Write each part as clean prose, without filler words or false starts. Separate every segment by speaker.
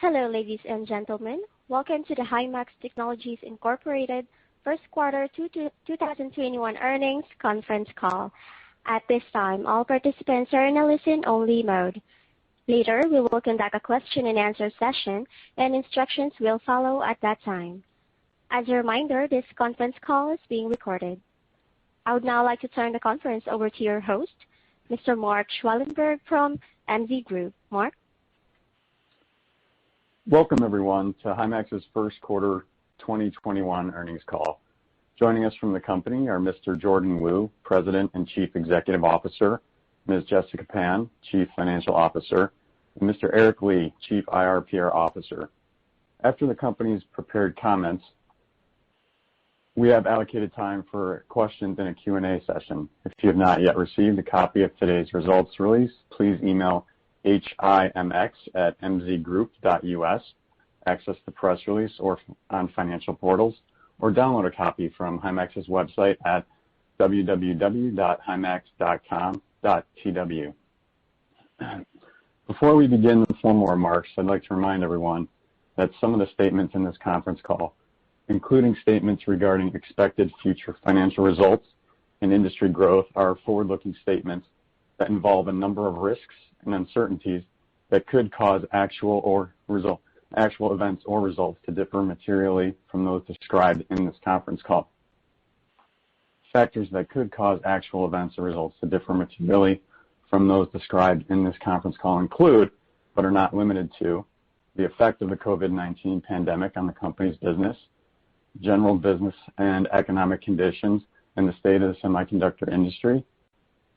Speaker 1: Hello, ladies and gentlemen. Welcome to the Himax Technologies Incorporated First Quarter 2021 Earnings Conference Call. At this time, all participants are in a listen-only mode. Later, we will conduct a question-and-answer session, and instructions will follow at that time. As a reminder, this conference call is being recorded. I would now like to turn the conference over to your host, Mr. Mark Schwellenberg from MZ Group. Mark?
Speaker 2: Welcome, everyone, to Himax's First Quarter 2021 Earnings Call. Joining us from the company are Mr. Jordan Wu, President and Chief Executive Officer, Ms. Jessica Pan, Chief Financial Officer, and Mr. Eric Li, Chief IR/PR Officer. After the company's prepared comments, we have allocated time for questions in a Q&A session. If you have not yet received a copy of today's results release, please email HIMX@mzgroup.us, access the press release or on financial portals, or download a copy from Himax's website at www.himax.com.tw. Before we begin the formal remarks, I'd like to remind everyone that some of the statements in this conference call, including statements regarding expected future financial results and industry growth, are forward-looking statements that involve a number of risks and uncertainties that could cause actual events or results to differ materially from those described in this conference call. Factors that could cause actual events or results to differ materially from those described in this conference call include, but are not limited to, the effect of the COVID-19 pandemic on the company's business, general business and economic conditions, and the state of the semiconductor industry,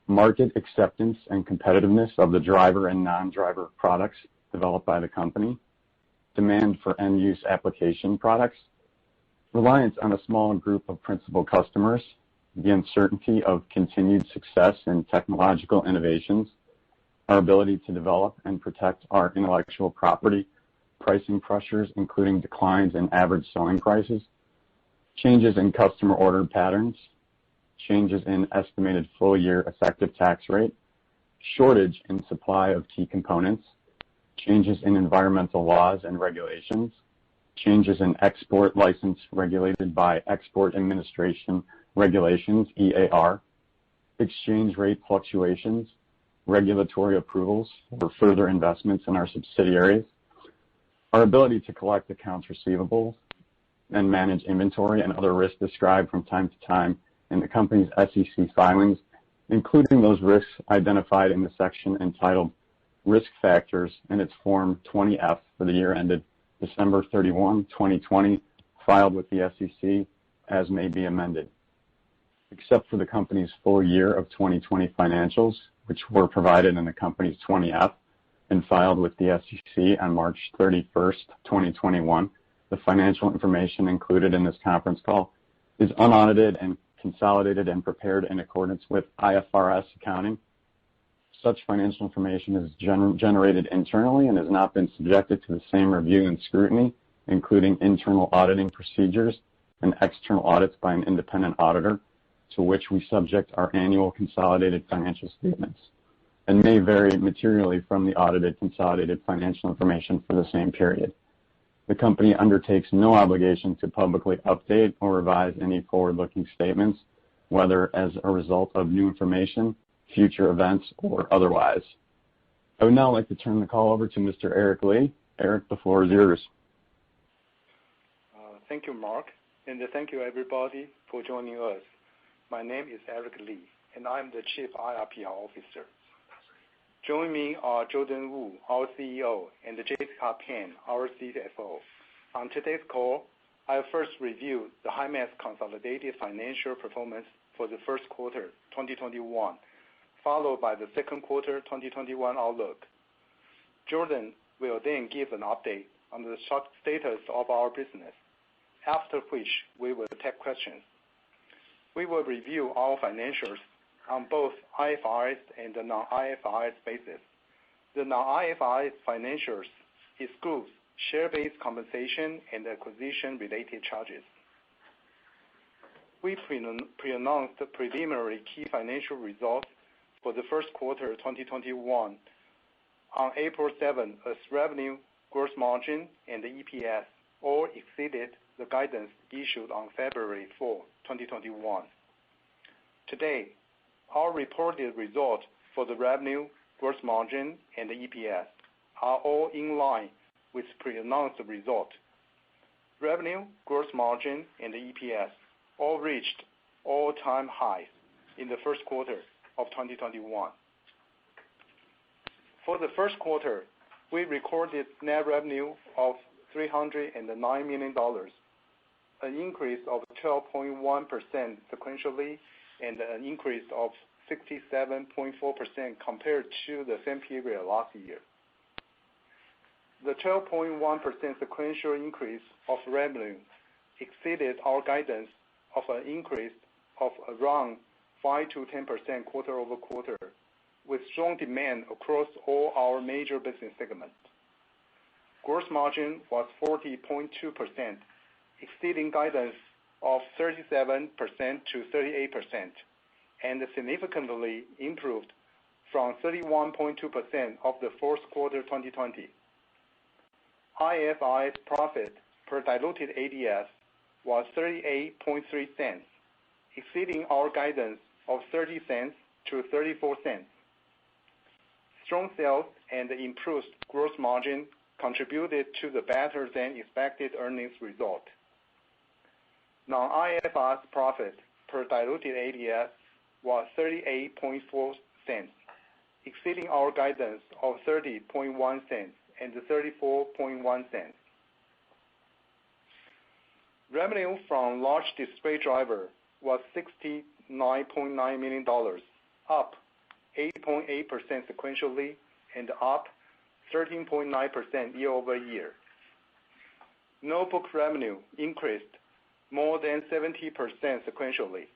Speaker 2: market acceptance and competitiveness of the driver and non-driver products developed by the company, demand for end-use application products, reliance on a small group of principal customers, the uncertainty of continued success in technological innovations, our ability to develop and protect our intellectual property, pricing pressures, including declines in average selling prices, changes in customer order patterns, changes in estimated full-year effective tax rate, shortage in supply of key components, changes in environmental laws and regulations, changes in export license regulated by Export Administration Regulations, EAR, exchange rate fluctuations, regulatory approvals for further investments in our subsidiaries, our ability to collect accounts receivable and manage inventory, and other risks described from time to time in the company's SEC filings, including those risks identified in the section entitled Risk Factors in its Form 20-F for the year ended December 31, 2020, filed with the SEC as may be amended. Except for the company's full year of 2020 financials, which were provided in the company's 20-F and filed with the SEC on March 31st, 2021, the financial information included in this conference call is unaudited and consolidated and prepared in accordance with IFRS accounting. Such financial information is generated internally and has not been subjected to the same review and scrutiny, including internal auditing procedures and external audits by an independent auditor, to which we subject our annual consolidated financial statements, and may vary materially from the audited consolidated financial information for the same period. The company undertakes no obligation to publicly update or revise any forward-looking statements, whether as a result of new information, future events, or otherwise. I would now like to turn the call over to Mr. Eric Li. Eric, the floor is yours.
Speaker 3: Thank you, Mark, and thank you, everybody, for joining us. My name is Eric Li, and I'm the Chief IR/PR Officer. Joining me are Jordan Wu, our CEO, and Jessica Pan, our CFO. On today's call, I'll first review the Himax consolidated financial performance for the first quarter 2021, followed by the second quarter 2021 outlook. Jordan will then give an update on the status of our business, after which we will take questions. We will review our financials on both IFRS and the non-IFRS basis. The non-IFRS financials exclude share-based compensation and acquisition-related charges. We pre-announced the preliminary key financial results for the first quarter 2021 on April 7 as revenue gross margin, and the EPS all exceeded the guidance issued on February 4, 2021. Today, our reported results for the revenue, gross margin, and the EPS are all in line with pre-announced results. Revenue, gross margin, and the EPS all reached all-time highs in the first quarter of 2021. For the first quarter, we recorded net revenue of $309 million, an increase of 12.1% sequentially, and an increase of 67.4% compared to the same period last year. The 12.1% sequential increase of revenue exceeded our guidance of an increase of around 5 to 10% quarter-over-quarter, with strong demand across all our major business segments. Gross margin was 40.2%, exceeding guidance of 37% to 38%, and significantly improved from 31.2% of the fourth quarter 2020. IFRS profit per diluted ADS was 38.3 cents, exceeding our guidance of 30 cents to 34 cents. Strong sales and improved gross margin contributed to the better than expected earnings result. Non-IFRS profit per diluted ADS was 38.4 cents, exceeding our guidance of 30.1 cents and 34.1 cents. Revenue from large display driver was $69.9 million, up 8.8% sequentially and up 13.9% year-over-year. Notebook revenue increased more than 70% sequentially,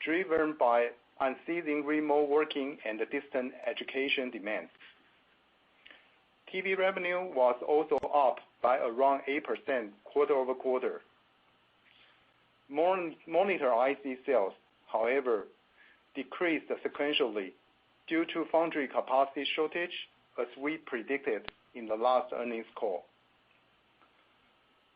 Speaker 3: driven by unceasing remote working and distant education demand. TV revenue was also up by around 8% quarter-over-quarter. Monitor IC sales, however, decreased sequentially due to foundry capacity shortage, as we predicted in the last earnings call.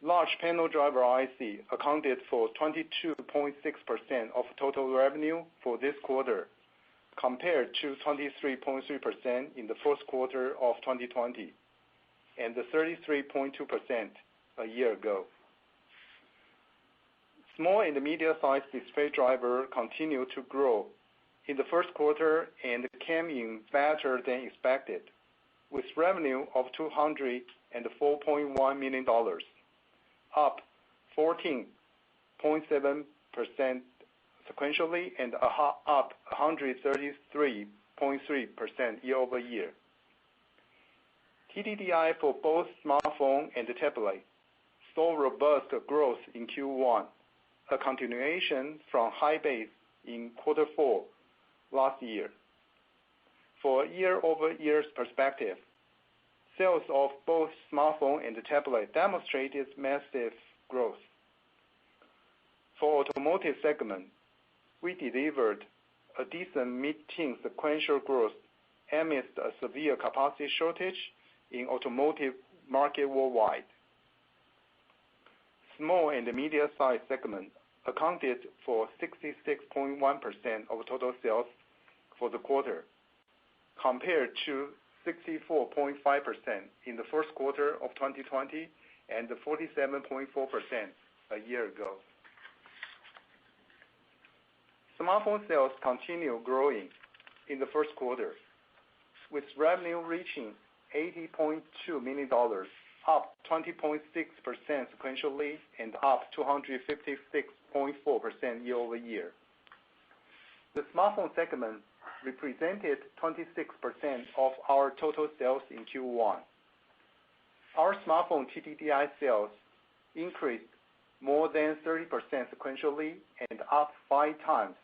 Speaker 3: Large panel driver IC accounted for 22.6% of total revenue for this quarter, compared to 23.3% in the first quarter of 2020, and 33.2% a year ago. Small and medium-sized display driver continued to grow in the first quarter and came in better than expected, with revenue of $204.1 million, up 14.7% sequentially and up 133.3% year-over-year. TDDI for both smartphone and tablet saw robust growth in Q1, a continuation from high base in quarter 4 last year. For a year-over-year perspective, sales of both smartphone and tablet demonstrated massive growth. For automotive segment, we delivered a decent mid-teen sequential growth amidst a severe capacity shortage in automotive market worldwide. Small and medium-sized segment accounted for 66.1% of total sales for the quarter, compared to 64.5% in the first quarter of 2020 and 47.4% a year ago. Smartphone sales continue growing in the first quarter, with revenue reaching $80.2 million, up 20.6% sequentially and up 256.4% year-over-year. The smartphone segment represented 26% of our total sales in Q1. Our smartphone TDDI sales increased more than 30% sequentially and up 5 times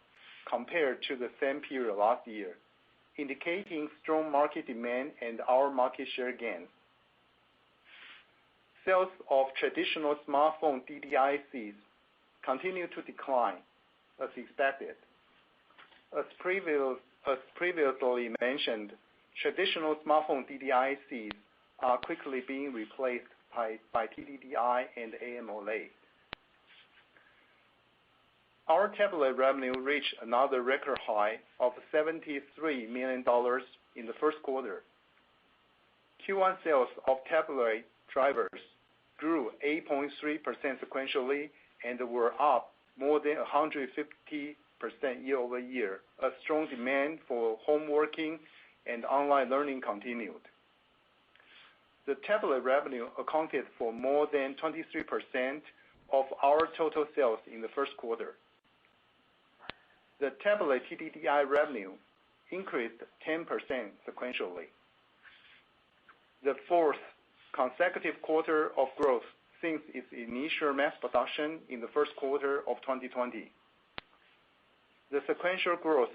Speaker 3: compared to the same period last year, indicating strong market demand and our market share gains. Sales of traditional smartphone DDICs continue to decline as expected. As previously mentioned, traditional smartphone DDICs are quickly being replaced by TDDI and AMOLED. Our tablet revenue reached another record high of $73 million in the first quarter. Q1 sales of tablet drivers grew 8.3% sequentially and were up more than 150% year-over-year. A strong demand for home working and online learning continued. The tablet revenue accounted for more than 23% of our total sales in the first quarter. The tablet TDDI revenue increased 10% sequentially. The fourth consecutive quarter of growth since its initial mass production in the first quarter of 2020. The sequential growth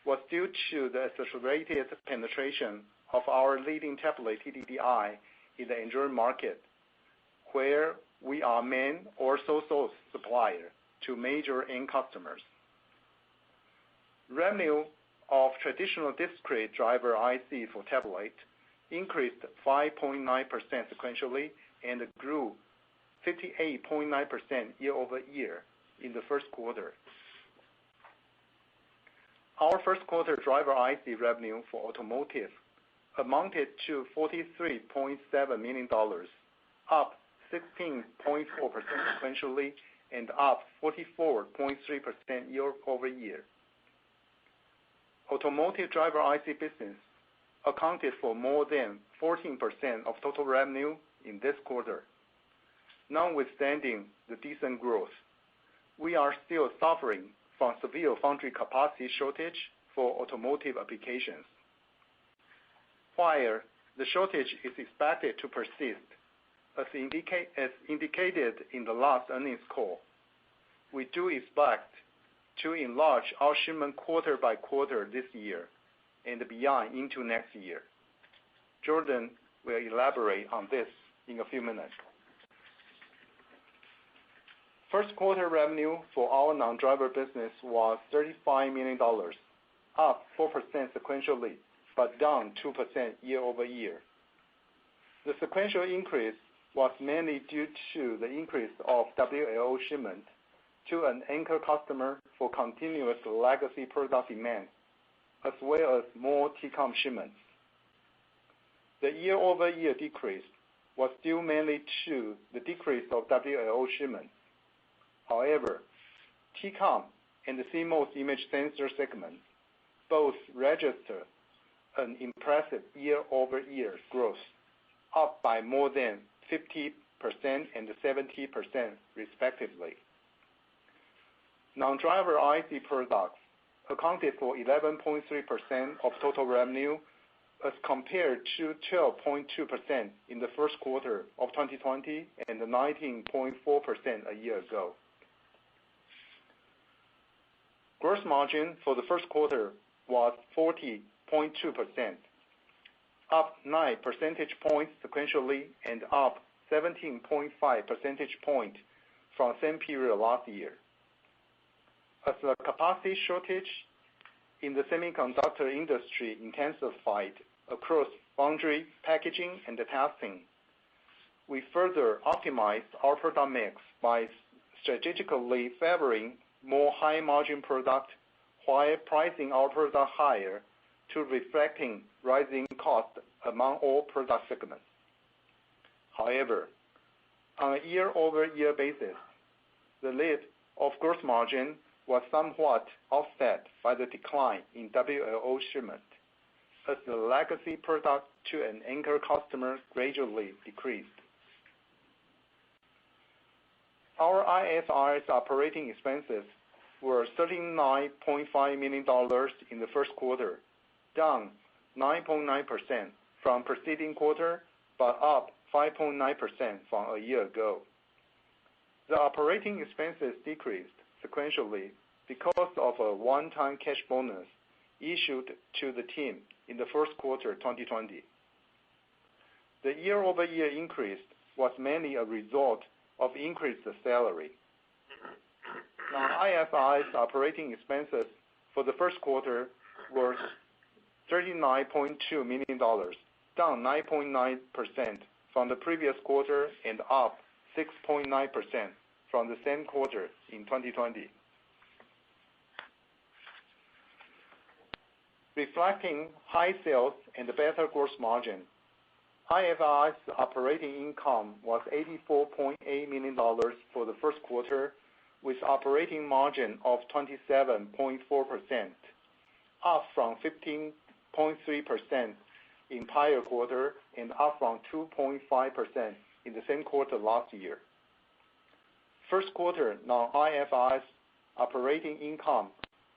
Speaker 3: was due to the accelerated penetration of our leading tablet TDDI in the Android market, where we are main or sole source supplier to major end customers. Revenue of traditional discrete driver IC for tablet increased 5.9% sequentially and grew 58.9% year-over-year in the first quarter. Our first quarter driver IC revenue for automotive amounted to $43.7 million, up 16.4% sequentially and up 44.3% year-over-year. Automotive driver IC business accounted for more than 14% of total revenue in this quarter. Notwithstanding the decent growth, we are still suffering from severe foundry capacity shortage for automotive applications. While the shortage is expected to persist, as indicated in the last earnings call, we do expect to enlarge our shipment quarter by quarter this year and beyond into next year. Jordan will elaborate on this in a few minutes. First quarter revenue for our non-driver business was $35 million, up 4% sequentially, but down 2% year-over-year. The sequential increase was mainly due to the increase of WLO shipment to an anchor customer for continuous legacy product demand, as well as more TCOM shipments. The year-over-year decrease was due mainly to the decrease of WLO shipments. However, TCOM and the CMOS image sensor segments both registered an impressive year-over-year growth, up by more than 50% and 70% respectively. Non-driver IC products accounted for 11.3% of total revenue as compared to 12.2% in the first quarter of 2020 and 19.4% a year ago. Gross margin for the first quarter was 40.2%, up 9 percentage points sequentially and up 17.5 percentage points from same period last year. As the capacity shortage in the semiconductor industry intensified across foundry, packaging, and testing, we further optimized our product mix by strategically favoring more high-margin product while pricing our product higher to reflecting rising cost among all product segments. However, on a year-over-year basis, the lift of gross margin was somewhat offset by the decline in WLO shipment as the legacy product to an anchor customer gradually decreased. Our IFRS operating expenses were $39.5 million in the first quarter, down 9.9% from preceding quarter, but up 5.9% from a year ago. The operating expenses decreased sequentially because of a one-time cash bonus issued to the team in the first quarter 2020. The year-over-year increase was mainly a result of increased salary. Non-IFRS operating expenses for the first quarter were $39.2 million, down 9.9% from the previous quarter and up 6.9% from the same quarter in 2020. Reflecting high sales and better gross margin, IFRS operating income was $84.8 million for the first quarter, with operating margin of 27.4%, up from 15.3% in prior quarter and up from 2.5% in the same quarter last year. First quarter non-IFRS operating income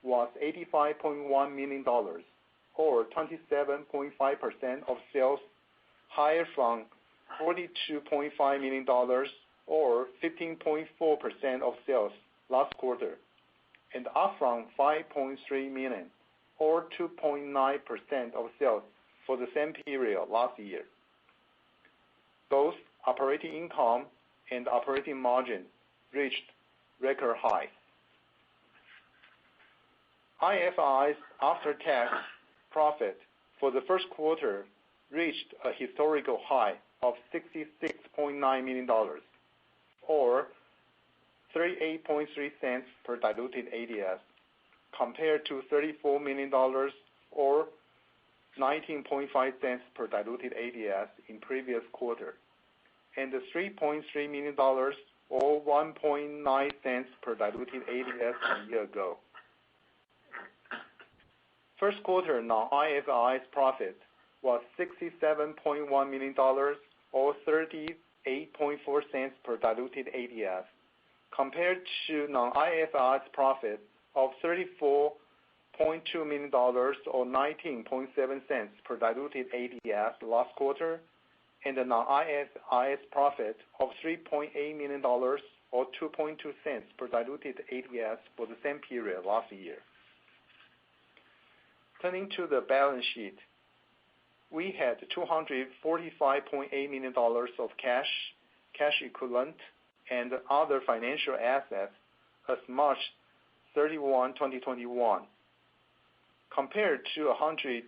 Speaker 3: was $85.1 million, or 27.5% of sales, higher from $42.5 million, or 15.4% of sales last quarter, and up from $5.3 million, or 2.9% of sales for the same period last year. Both operating income and operating margin reached record highs. IFRS after-tax profit for the first quarter reached a historical high of $66.9 million, or 38.3 cents per diluted ADS, compared to $34 million, or 19.5 cents per diluted ADS in previous quarter, and $3.3 million, or 1.9 cents per diluted ADS a year ago. First quarter non-IFRS profit was $67.1 million, or 38.4 cents per diluted ADS, compared to non-IFRS profit of $34.2 million, or 19.7 cents per diluted ADS last quarter, and a non-IFRS profit of $3.8 million, or 2.2 cents per diluted ADS for the same period last year. Turning to the balance sheet, we had $245.8 million of cash equivalent, and other financial assets as March 31, 2021, compared to $126.6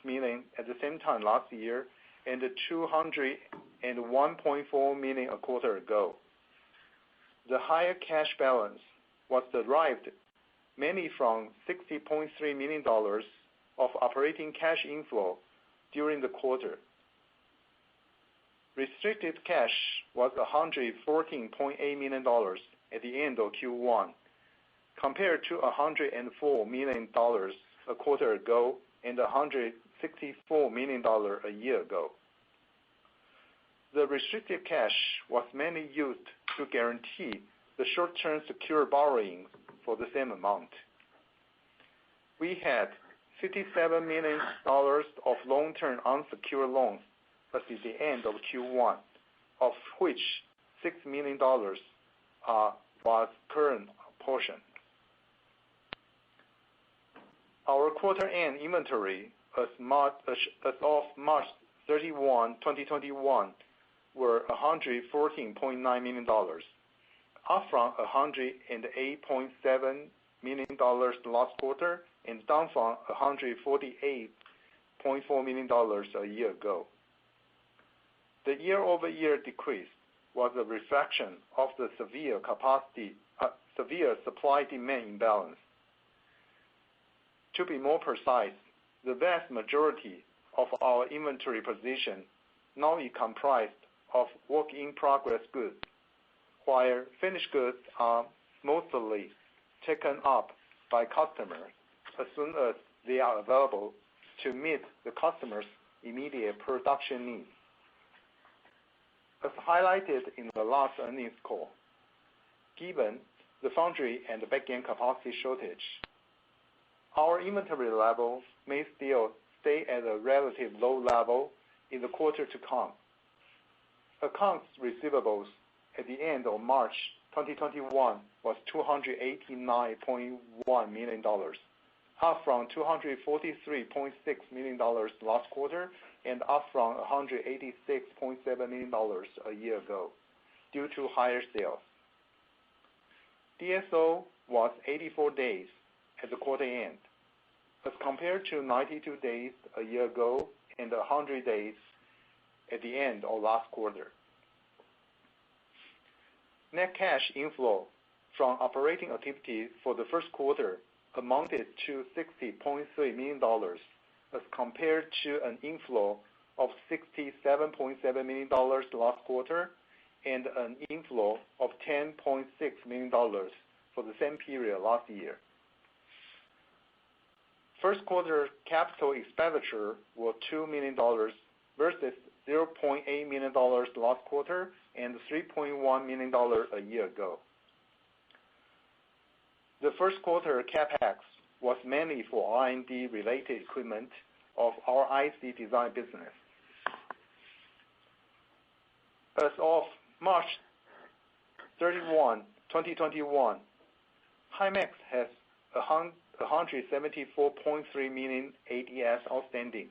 Speaker 3: million at the same time last year and $201.4 million a quarter ago. The higher cash balance was derived mainly from $60.3 million of operating cash inflow during the quarter. Restricted cash was $114.8 million at the end of Q1, compared to $104 million a quarter ago and $164 million a year ago. The restricted cash was mainly used to guarantee the short-term secure borrowings for the same amount. We had $57 million of long-term unsecured loans as at the end of Q1, of which $6 million was current portion. Our quarter-end inventory as of March 31, 2021, were $114.9 million, up from $108.7 million last quarter and down from $148.4 million a year ago. The year-over-year decrease was a reflection of the severe supply-demand imbalance. To be more precise, the vast majority of our inventory position now is comprised of work-in-progress goods, while finished goods are mostly taken up by customers as soon as they are available to meet the customer's immediate production needs. As highlighted in the last earnings call, given the foundry and the back-end capacity shortage, our inventory levels may still stay at a relative low level in the quarter to come. Accounts receivables at the end of March 2021 was $289.1 million, up from $243.6 million last quarter and up from $186.7 million a year ago due to higher sales. DSO was 84 days at the quarter end, as compared to 92 days a year ago and 100 days at the end of last quarter. Net cash inflow from operating activities for the first quarter amounted to $60.3 million as compared to an inflow of $67.7 million last quarter and an inflow of $10.6 million for the same period last year. First quarter capital expenditure was $2 million versus $0.8 million last quarter and $3.1 million a year ago. The first quarter CapEx was mainly for R&D related equipment of our IC design business. As of March 31, 2021, Himax has 174.3 million ADS outstanding,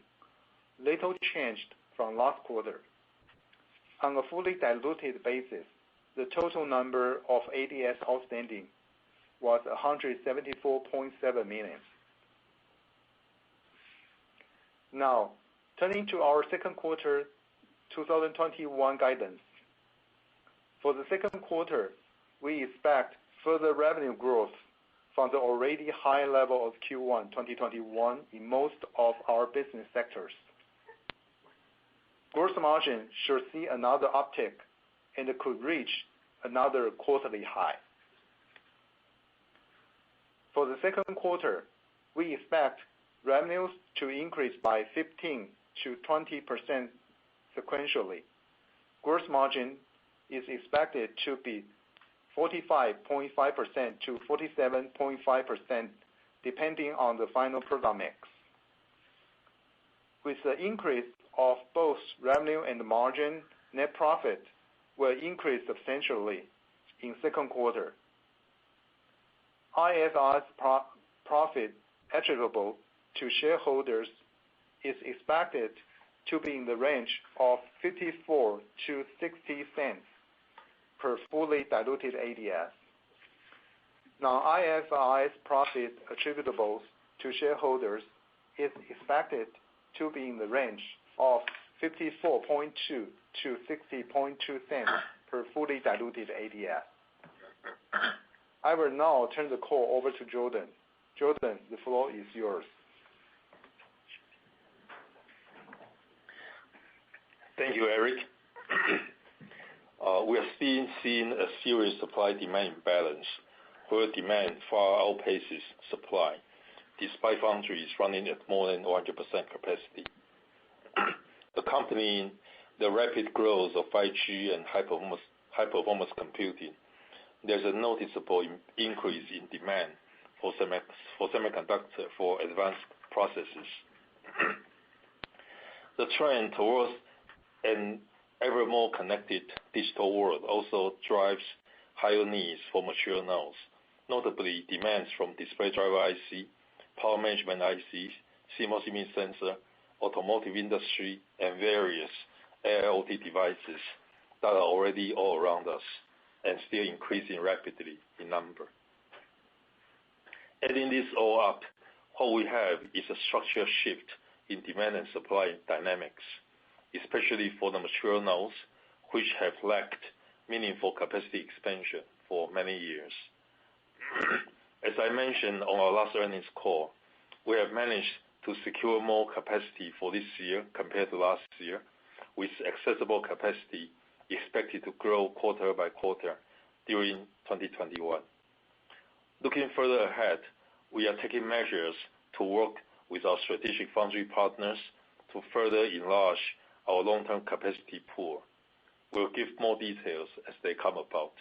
Speaker 3: little changed from last quarter. On a fully diluted basis, the total number of ADS outstanding was 174.7 million. Now, turning to our second quarter 2021 guidance. For the second quarter, we expect further revenue growth from the already high level of Q1 2021 in most of our business sectors. Gross margin should see another uptick and it could reach another quarterly high. For the second quarter, we expect revenues to increase by 15%-20% sequentially. Gross margin is expected to be 45.5%-47.5%, depending on the final product mix. With the increase of both revenue and margin, net profit will increase substantially in second quarter. IFRS profit attributable to shareholders is expected to be in the range of 54 to 60 cents per fully diluted ADS. Now, IFRS profit attributable to shareholders is expected to be in the range of 54.2 to 60.2 cents per fully diluted ADS. I will now turn the call over to Jordan. Jordan, the floor is yours.
Speaker 4: Thank you, Eric. We are still seeing a serious supply-demand imbalance where demand far outpaces supply, despite foundries running at more than 100% capacity. Accompanying the rapid growth of 5G and high-performance computing, there's a noticeable increase in demand for semiconductor for advanced processes. The trend towards an ever more connected digital world also drives higher needs for mature nodes, notably demands from display driver IC, power management IC, CMOS image sensor, automotive industry, and various IoT devices that are already all around us and still increasing rapidly in number. Adding this all up, what we have is a structural shift in demand and supply dynamics, especially for the mature nodes, which have lacked meaningful capacity expansion for many years. As I mentioned on our last earnings call, we have managed to secure more capacity for this year compared to last year, with accessible capacity expected to grow quarter by quarter during 2021. Looking further ahead, we are taking measures to work with our strategic foundry partners to further enlarge our long-term capacity pool. We'll give more details as they come about.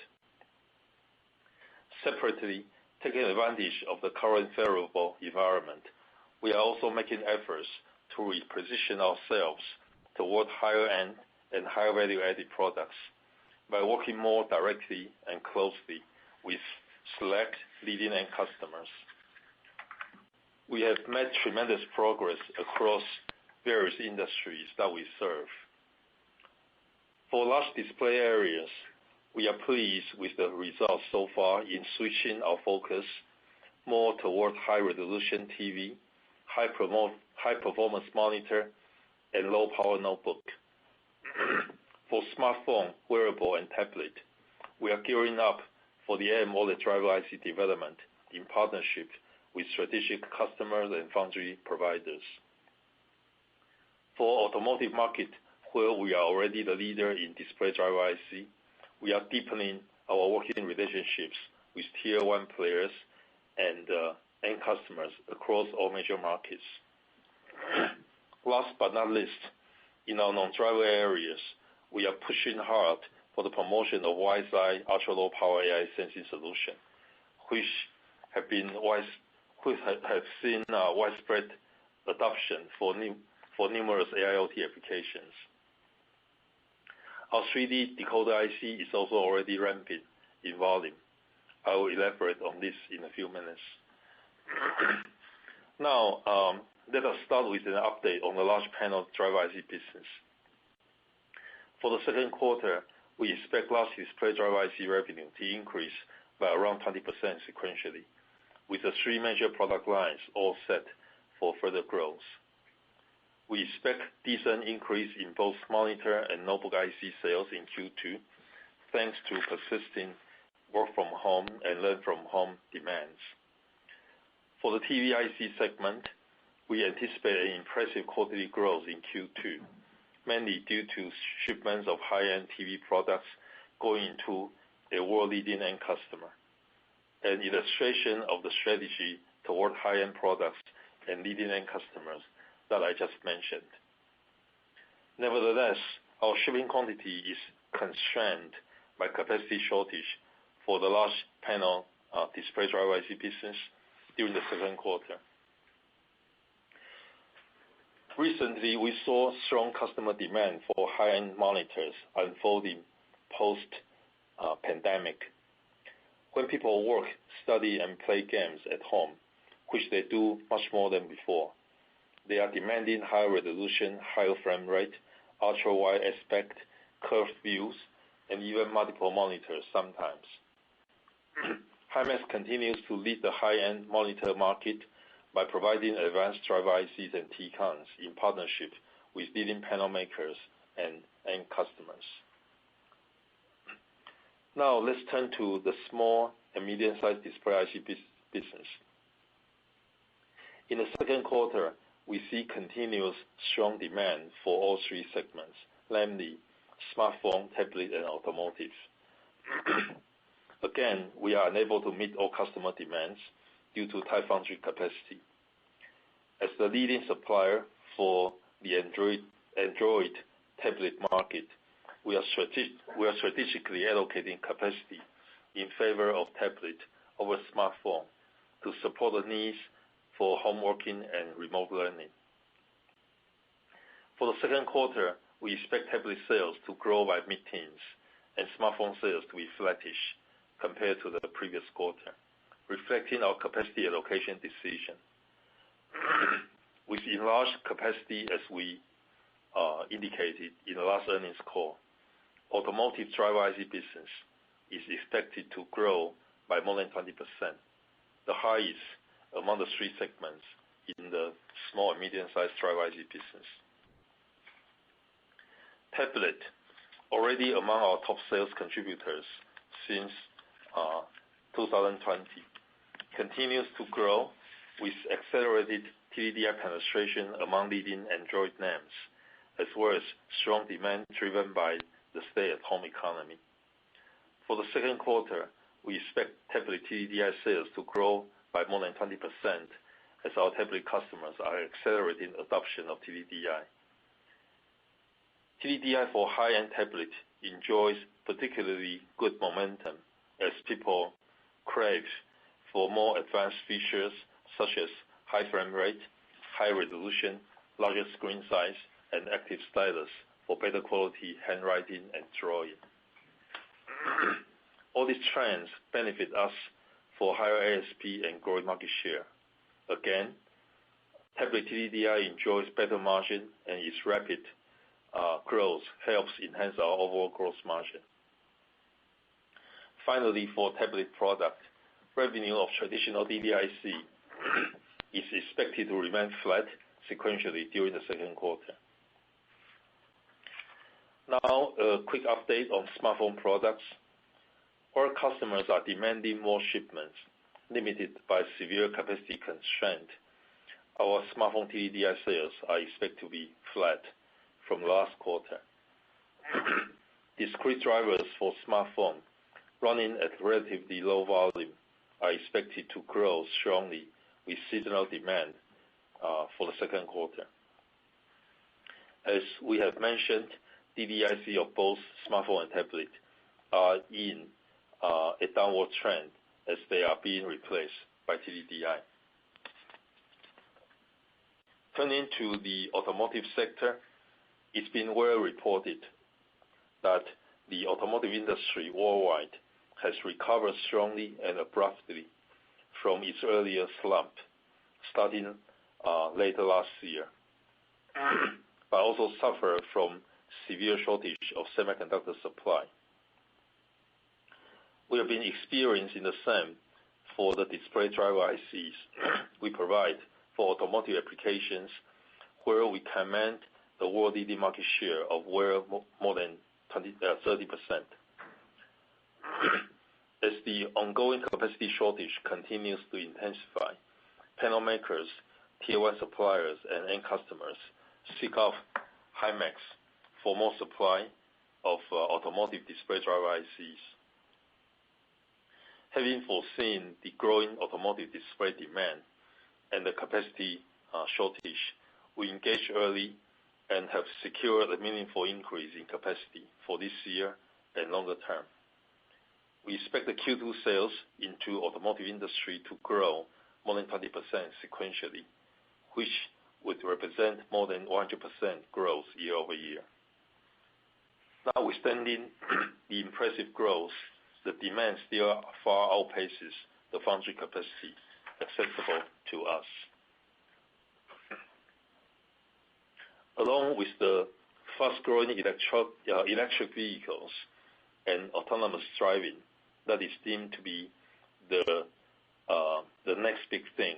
Speaker 4: Separately, taking advantage of the current favorable environment, we are also making efforts to reposition ourselves toward higher end and higher value-added products by working more directly and closely with select leading end customers. We have made tremendous progress across various industries that we serve. For large display areas, we are pleased with the results so far in switching our focus more toward high-resolution TV, high-performance monitor, and low-power notebook. For smartphone, wearable, and tablet, we are gearing up for the AMOLED driver IC development in partnership with strategic customers and foundry providers. For automotive market, where we are already the leader in display driver IC, we are deepening our working relationships with Tier 1 players and end customers across all major markets. Last but not least, in our non-driver areas, we are pushing hard for the promotion of WiseEye ultra-low power AI sensing solution, which have seen widespread adoption for numerous AIoT applications. Our 3D decoder IC is also already ramping in volume. I will elaborate on this in a few minutes. Now, let us start with an update on the large panel driver IC business. For the second quarter, we expect large display driver IC revenue to increase by around 20% sequentially, with the three major product lines all set for further growth. We expect decent increase in both monitor and notebook IC sales in Q2, thanks to persisting work from home and learn from home demands. For the TV IC segment, we anticipate an impressive quarterly growth in Q2, mainly due to shipments of high-end TV products going to a world-leading end customer, an illustration of the strategy toward high-end products and leading end customers that I just mentioned. Nevertheless, our shipping quantity is constrained by capacity shortage for the large panel display driver IC business during the second quarter. Recently, we saw strong customer demand for high-end monitors unfolding post-pandemic. When people work, study, and play games at home, which they do much more than before, they are demanding higher resolution, higher frame rate, ultra-wide aspect, curved views, and even multiple monitors sometimes. Himax continues to lead the high-end monitor market by providing advanced driver ICs and TCONs in partnership with leading panel makers and end customers. Now let's turn to the small and medium-sized display IC business. In the second quarter, we see continuous strong demand for all three segments, namely smartphone, tablet, and automotive. Again, we are unable to meet all customer demands due to tight foundry capacity. As the leading supplier for the Android tablet market, we are strategically allocating capacity in favor of tablet over smartphone to support the needs for home working and remote learning. For the second quarter, we expect tablet sales to grow by mid-teens and smartphone sales to be flattish compared to the previous quarter, reflecting our capacity allocation decision. With enlarged capacity, as we indicated in the last earnings call, automotive driver IC business is expected to grow by more than 20%, the highest among the three segments in the small and medium-sized driver IC business. Tablet, already among our top sales contributors since 2020, continues to grow with accelerated TDDI penetration among leading Android names, as well as strong demand driven by the stay-at-home economy. For the second quarter, we expect tablet TDDI sales to grow by more than 20% as our tablet customers are accelerating adoption of TDDI. TDDI for high-end tablet enjoys particularly good momentum as people crave for more advanced features such as high frame rate, high resolution, larger screen size, and active stylus for better quality handwriting and drawing. All these trends benefit us for higher ASP and growing market share. Again, tablet TDDI enjoys better margin, and its rapid growth helps enhance our overall gross margin. Finally, for tablet product, revenue of traditional DDIC is expected to remain flat sequentially during the second quarter. Now, a quick update on smartphone products. Our customers are demanding more shipments, limited by severe capacity constraint. Our smartphone TDDI sales are expected to be flat from last quarter. Discrete drivers for smartphone running at relatively low volume are expected to grow strongly with seasonal demand for the second quarter. As we have mentioned, DDIC of both smartphone and tablet are in a downward trend as they are being replaced by TDDI. Turning to the automotive sector, it's been well reported that the automotive industry worldwide has recovered strongly and abruptly from its earlier slump, starting later last year, but also suffer from severe shortage of semiconductor supply. We have been experiencing the same for the display driver ICs we provide for automotive applications, where we command the world-leading market share of well more than 30%. As the ongoing capacity shortage continues to intensify, panel makers, Tier 1 suppliers, and end customers seek out HIMX for more supply of automotive display driver ICs. Having foreseen the growing automotive display demand and the capacity shortage, we engaged early and have secured a meaningful increase in capacity for this year and longer term. We expect the Q2 sales into automotive industry to grow more than 20% sequentially, which would represent more than 100% growth year-over-year. Notwithstanding the impressive growth, the demand still far outpaces the foundry capacity accessible to us. Along with the fast-growing electric vehicles and autonomous driving that is deemed to be the next big thing,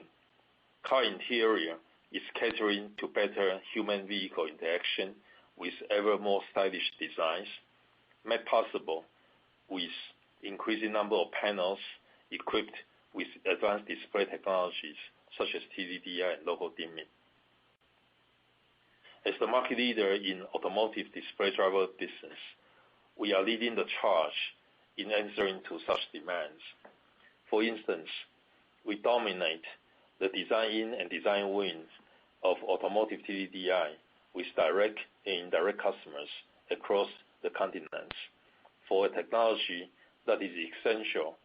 Speaker 4: car interior is catering to better human-vehicle interaction with ever more stylish designs, made possible with increasing number of panels equipped with advanced display technologies such as TDDI and local dimming. As the market leader in automotive display driver business, we are leading the charge in answering to such demands. For instance, we dominate the design-in and design wins of automotive TDDI with direct and indirect customers across the continents for a technology that is essential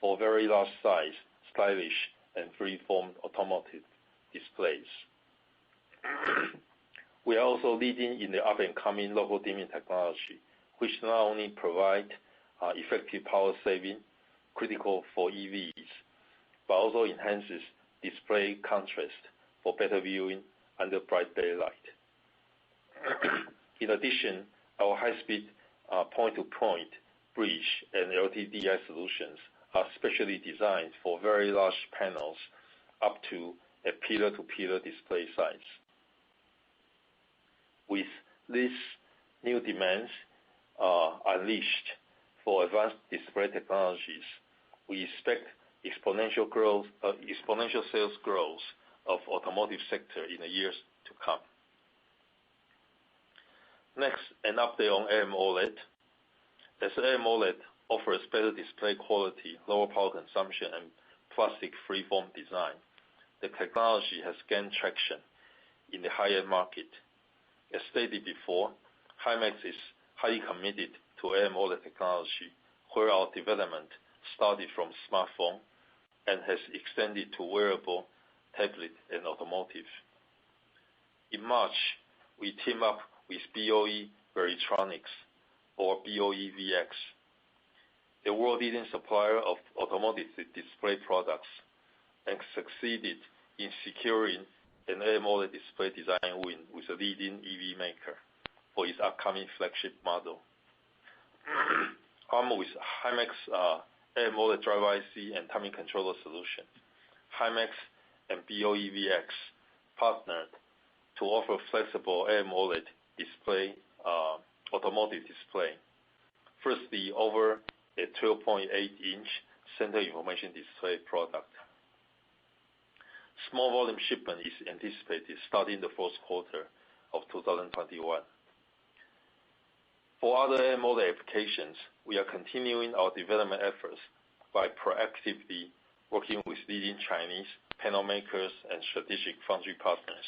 Speaker 4: for very large size, stylish, and free-form automotive displays. We are also leading in the up-and-coming local dimming technology, which not only provide effective power saving critical for EVs, but also enhances display contrast for better viewing under bright daylight. In addition, our high-speed point-to-point bridge and LTDI solutions are specially designed for very large panels up to a pillar-to-pillar display size. With these new demands unleashed for advanced display technologies, we expect exponential sales growth of automotive sector in the years to come. Next, an update on AMOLED. As AMOLED offers better display quality, lower power consumption, and plastic free-form design, the technology has gained traction in the high-end market. As stated before, HIMX is highly committed to AMOLED technology, where our development started from smartphone and has extended to wearable, tablet, and automotive. In March, we teamed up with BOE Veritronics, or BOEVX, a world-leading supplier of automotive display products, and succeeded in securing an AMOLED display design win with a leading EV maker for its upcoming flagship model. Armed with HIMX AMOLED driver IC and timing controller solution, HIMX and BOEVX partnered to offer flexible AMOLED display automotive display. Firstly, over a 12.8-inch center information display product. Small volume shipment is anticipated starting the fourth quarter of 2021. For other AMOLED applications, we are continuing our development efforts by proactively working with leading Chinese panel makers and strategic foundry partners.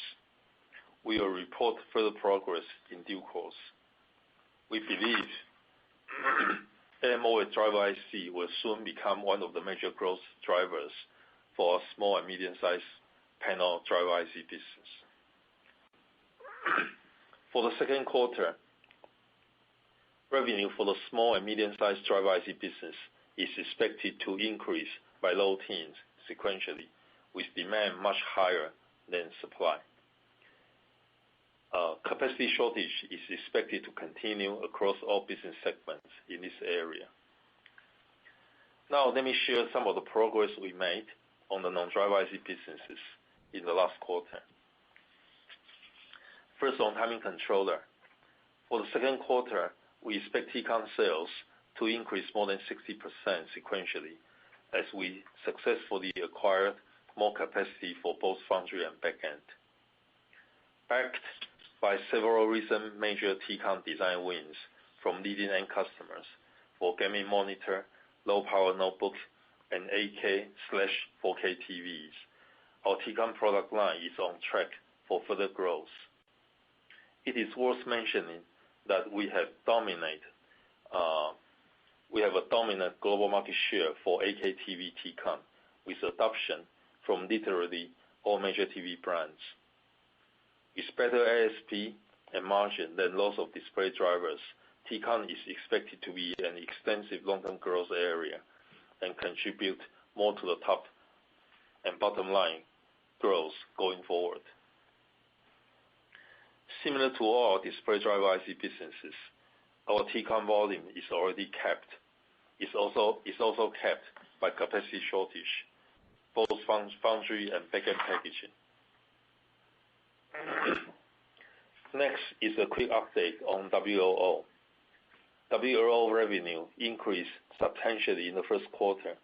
Speaker 4: We will report further progress in due course. We believe AMOLED driver IC will soon become one of the major growth drivers for our small and medium-sized panel driver IC business. For the second quarter, revenue for the small and medium-sized driver IC business is expected to increase by low teens sequentially, with demand much higher than supply. Capacity shortage is expected to continue across all business segments in this area. Now, let me share some of the progress we made on the non-driver IC businesses in the last quarter. First, on timing controller. For the second quarter, we expect TCON sales to increase more than 60% sequentially as we successfully acquired more capacity for both foundry and backend. Backed by several recent major TCON design wins from leading end customers for gaming monitor, low power notebook, and 8K/4K TVs, our TCON product line is on track for further growth. It is worth mentioning that we have a dominant global market share for 8K TV TCON, with adoption from literally all major TV brands. With better ASP and margin than loss of display drivers, TCON is expected to be an extensive long-term growth area and contribute more to the top and bottom line growth going forward. Similar to all display driver IC businesses, our TCON volume is already capped. It's also capped by capacity shortage, both foundry and backend packaging. Next is a quick update on WLO. WLO revenue increased substantially in the first quarter,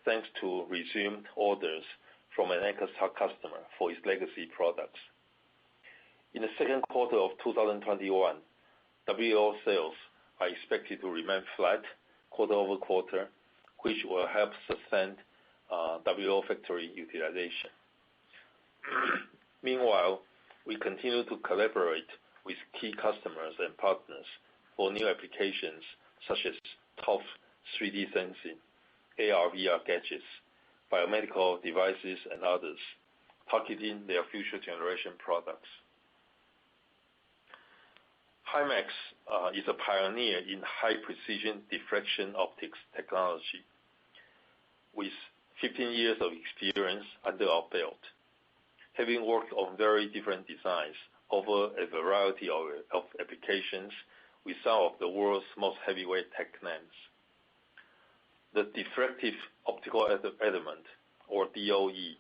Speaker 4: thanks to resumed orders from an anchor customer for its legacy products. In the second quarter of 2021, WLO sales are expected to remain flat quarter-over-quarter, which will help sustain WLO factory utilization. Meanwhile, we continue to collaborate with key customers and partners for new applications such as ToF 3D sensing, AR/VR gadgets, biomedical devices, and others, targeting their future generation products. HIMX is a pioneer in high-precision diffraction optics technology, with 15 years of experience under our belt, having worked on very different designs over a variety of applications with some of the world's most heavyweight tech names. The diffractive optical element, or DOE,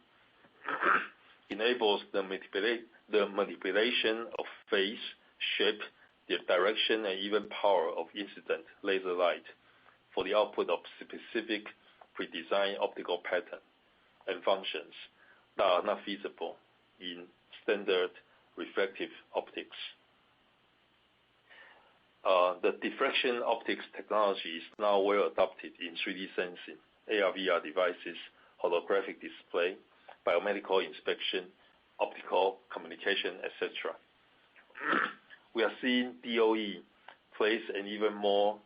Speaker 4: enables the manipulation of phase, shape, the direction, and even power of incident laser light for the output of specific pre-designed optical pattern and functions that are not feasible in standard refractive optics. The diffraction optics technology is now well adopted in 3D sensing, AR/VR devices, holographic display, biomedical inspection, optical communication, etc. We are seeing DOE plays an even more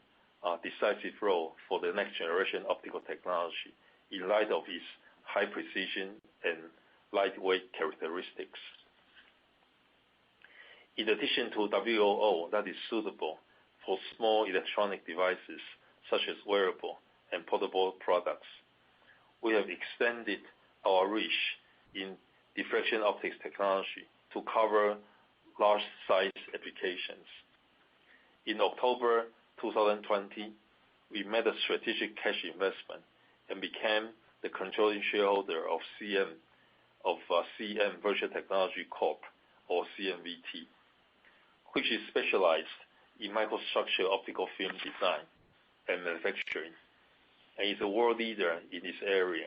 Speaker 4: decisive role for the next generation optical technology in light of its high precision and lightweight characteristics. In addition to WLO that is suitable for small electronic devices such as wearable and portable products, we have extended our reach in diffraction optics technology to cover large size applications. In October 2020, we made a strategic cash investment and became the controlling shareholder of CM Virtual Technology Corp, or CMVT, which is specialized in microstructure optical film design and manufacturing, and is a world leader in this area.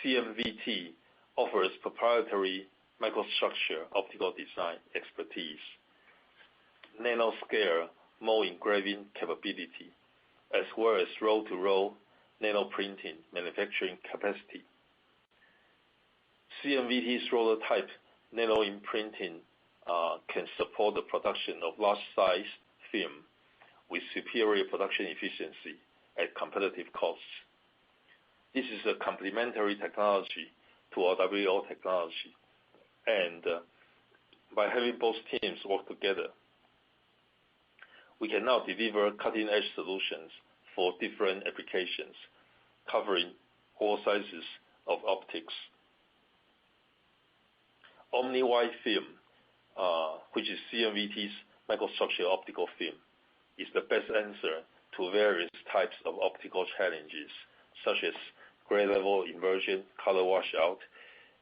Speaker 4: CMVT offers proprietary microstructure optical design expertise, nanoscale mold engraving capability, as well as roll-to-roll nano printing manufacturing capacity. CMVT's roller type nano imprinting can support the production of large size film with superior production efficiency at competitive costs. This is a complementary technology to our WLO technology, and by having both teams work together, we can now deliver cutting-edge solutions for different applications, covering all sizes of optics. Omni-wide film, which is CMVT's microstructure optical film, is the best answer to various types of optical challenges, such as gray level inversion, color washout,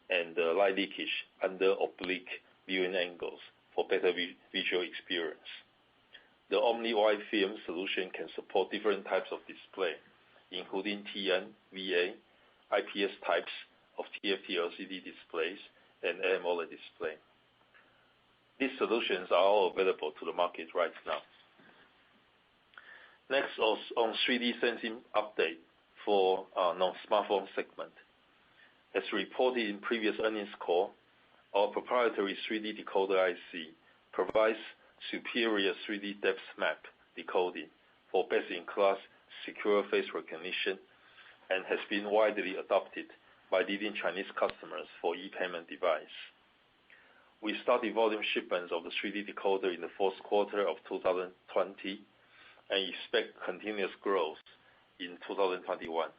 Speaker 4: and light leakage under oblique viewing angles for better visual experience. The Omni-wide film solution can support different types of display, including TN, VA, IPS types of TFT LCD displays, and AMOLED display. These solutions are all available to the market right now. Next, on 3D sensing update for non-smartphone segment. As reported in previous earnings call, our proprietary 3D decoder IC provides superior 3D depth map decoding for best-in-class secure face recognition and has been widely adopted by leading Chinese customers for e-payment device. We started volume shipments of the 3D decoder in the fourth quarter of 2020 and expect continuous growth in 2021.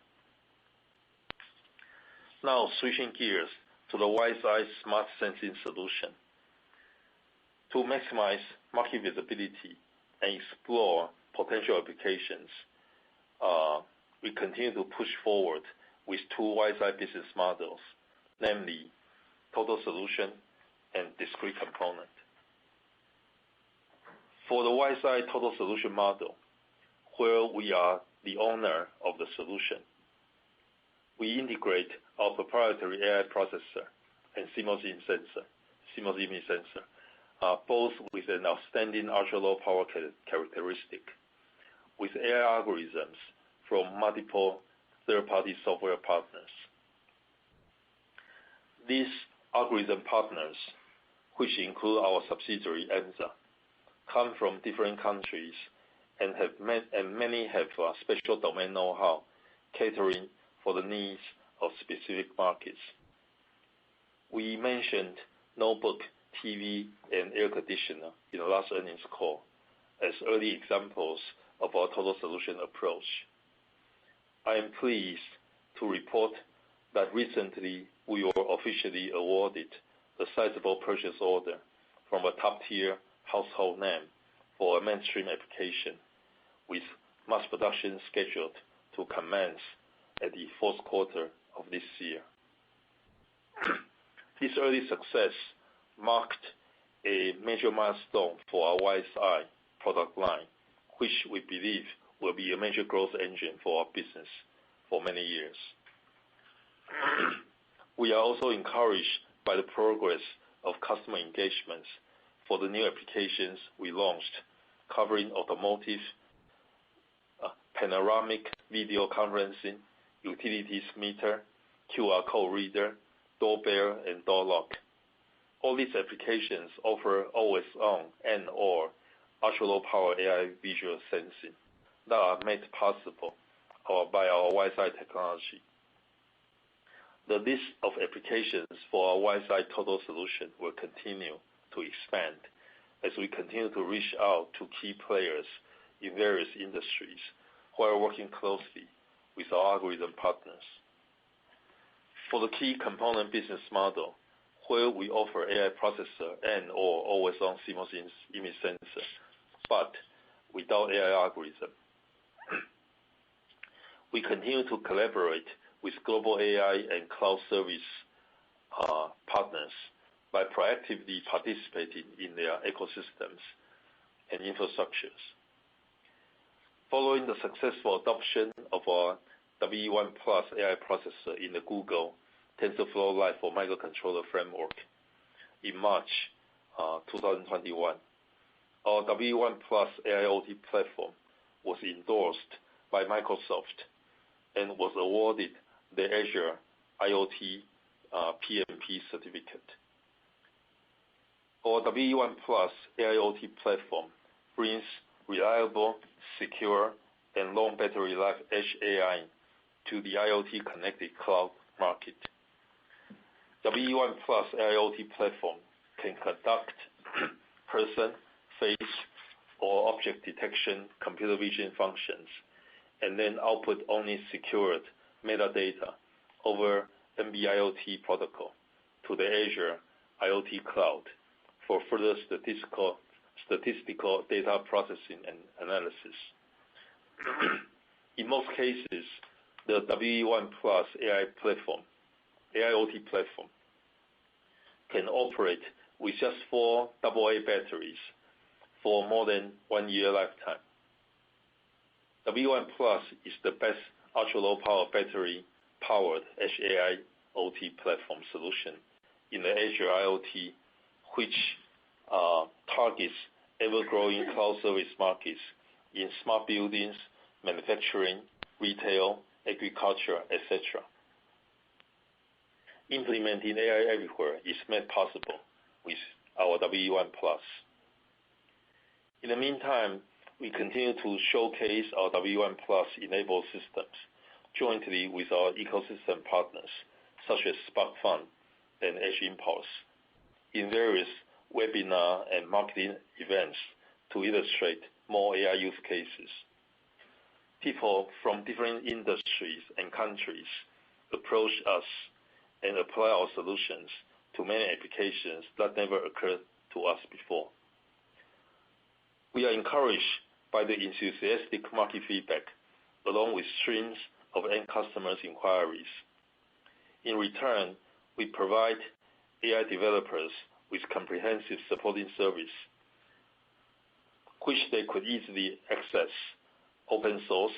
Speaker 4: Now switching gears to the WiseEye smart sensing solution. To maximize market visibility and explore potential applications, we continue to push forward with two WiseEye business models, namely total solution and discrete component. For the WiseEye total solution model, where we are the owner of the solution, we integrate our proprietary AI processor and CMOS image sensor, both with an outstanding ultra-low power characteristic, with AI algorithms from multiple third-party software partners. These algorithm partners, which include our subsidiary ENZA, come from different countries and many have special domain know-how catering for the needs of specific markets. We mentioned notebook, TV, and air conditioner in the last earnings call as early examples of our total solution approach. I am pleased to report that recently we were officially awarded a sizable purchase order from a top-tier household name for a mainstream application, with mass production scheduled to commence at the fourth quarter of this year. This early success marked a major milestone for our WiseEye product line, which we believe will be a major growth engine for our business for many years. We are also encouraged by the progress of customer engagements for the new applications we launched, covering automotive, panoramic video conferencing, utilities meter, QR code reader, doorbell, and door lock. All these applications offer always-on and/or ultra-low power AI visual sensing that are made possible by our WiseEye technology. The list of applications for our WiseEye total solution will continue to expand as we continue to reach out to key players in various industries while working closely with our algorithm partners. For the key component business model, where we offer AI processor and/or always-on CMOS image sensor, but without AI algorithm, we continue to collaborate with global AI and cloud service partners by proactively participating in their ecosystems and infrastructures. Following the successful adoption of our W1+ AI processor in the Google TensorFlow Lite for microcontroller framework in March 2021, our W1+ AIoT platform was endorsed by Microsoft and was awarded the Azure IoT PMP certificate. Our W1+ AIoT platform brings reliable, secure, and long battery life edge AI to the IoT connected cloud market. W1+ AIoT platform can conduct person, face, or object detection computer vision functions, and then output only secured metadata over NB-IoT protocol to the Azure IoT cloud for further statistical data processing and analysis. In most cases, the W1+ AIoT platform can operate with just 4 AA batteries for more than 1 year lifetime. W1+ is the best ultra-low power battery-powered edge AIoT platform solution in the Azure IoT, which targets ever-growing cloud service markets in smart buildings, manufacturing, retail, agriculture, etc. Implementing AI everywhere is made possible with our W1+. In the meantime, we continue to showcase our W1+ enabled systems jointly with our ecosystem partners such as SparkFun and Edge Impulse in various webinar and marketing events to illustrate more AI use cases. People from different industries and countries approach us and apply our solutions to many applications that never occurred to us before. We are encouraged by the enthusiastic market feedback along with streams of end customers' inquiries. In return, we provide AI developers with comprehensive supporting service, which they could easily access open source,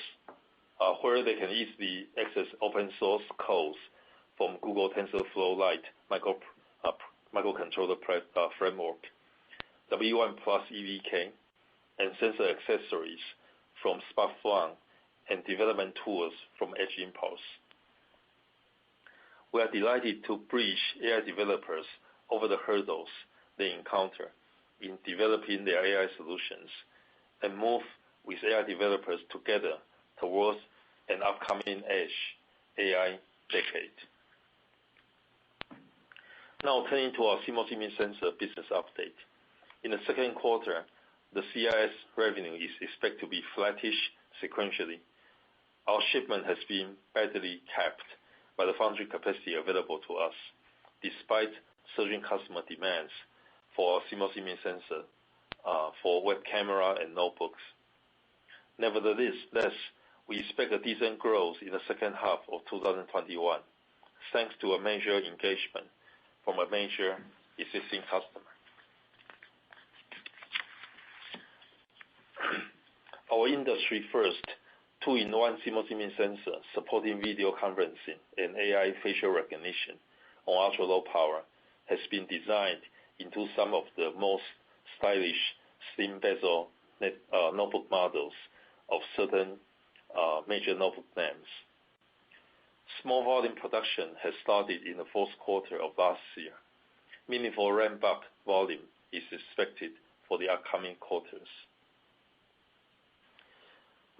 Speaker 4: where they can easily access open source codes from Google TensorFlow Lite microcontroller framework, W1+ EVK, and sensor accessories from SparkFun, and development tools from Edge Impulse. We are delighted to bridge AI developers over the hurdles they encounter in developing their AI solutions and move with AI developers together towards an upcoming edge AI decade. Now turning to our CMOS image sensor business update. In the second quarter, the CIS revenue is expected to be flattish sequentially. Our shipment has been badly capped by the foundry capacity available to us, despite surging customer demands for our CMOS image sensor for web camera and notebooks. Nevertheless, we expect a decent growth in the second half of 2021, thanks to a major engagement from a major existing customer. Our industry first 2-in-1 CMOS image sensor supporting video conferencing and AI facial recognition on ultra-low power has been designed into some of the most stylish slim bezel notebook models of certain major notebook names. Small volume production has started in the fourth quarter of last year. Meaningful ramp-up volume is expected for the upcoming quarters.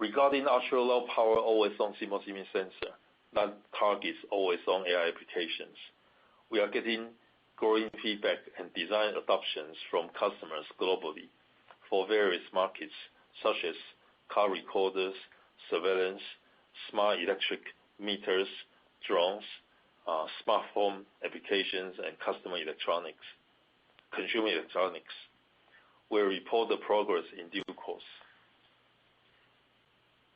Speaker 4: Regarding ultra-low power always-on CMOS image sensor that targets always-on AI applications, we are getting growing feedback and design adoptions from customers globally for various markets such as car recorders, surveillance, smart electric meters, drones, smart home applications, and consumer electronics. We'll report the progress in due course.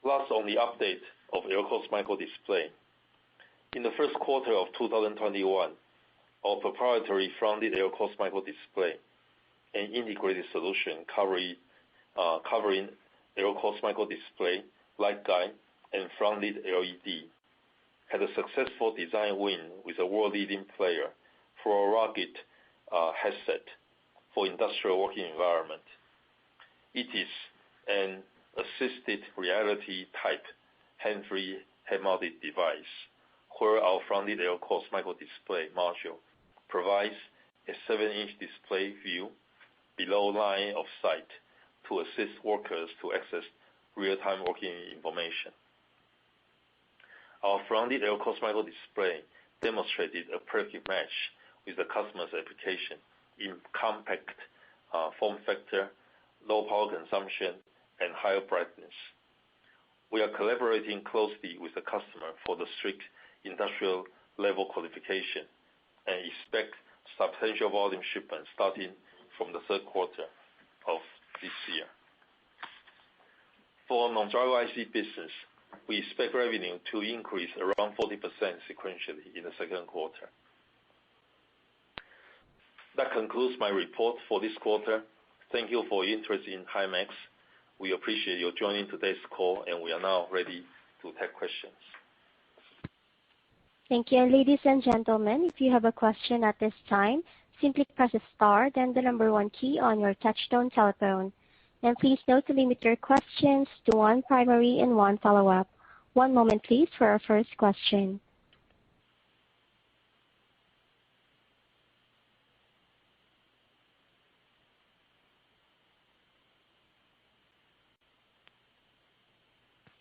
Speaker 4: Last on the update of LCoS microdisplay. In the first quarter of 2021, our proprietary front-lit LCoS microdisplay, an integrated solution covering LCoS microdisplay, light guide, and front-lit LED, had a successful design win with a world-leading player for a rugged headset for industrial working environment. It is an assisted reality type hand-free head-mounted device where our front-lit LCoS microdisplay module provides a 7-inch display view below line of sight to assist workers to access real-time working information. Our front-lit LCoS microdisplay demonstrated a perfect match with the customer's application in compact form factor, low power consumption, and higher brightness. We are collaborating closely with the customer for the strict industrial level qualification and expect substantial volume shipments starting from the third quarter of this year. For non-driver IC business, we expect revenue to increase around 40% sequentially in the second quarter. That concludes my report for this quarter. Thank you for your interest in Himax. We appreciate you joining today's call, and we are now ready to take questions.
Speaker 1: Thank you. And ladies and gentlemen, if you have a question at this time, simply press star, then the number 1 key on your touchtone telephone. And please note to limit your questions to 1 primary and 1 follow-up. 1 moment, please, for our first question.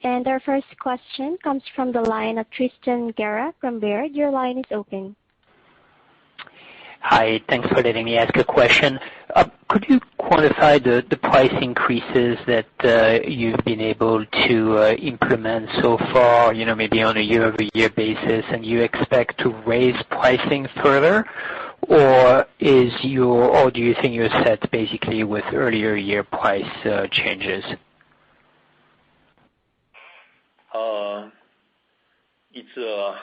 Speaker 1: And our first question comes from the line of Tristan Gerra from Baird. Your line is open.
Speaker 5: Hi, thanks for letting me ask a question. Could you quantify the price increases that you've been able to implement so far, maybe on a year-over-year basis, and you expect to raise pricing further? Or do you think you're set basically with earlier year price changes?
Speaker 4: It's a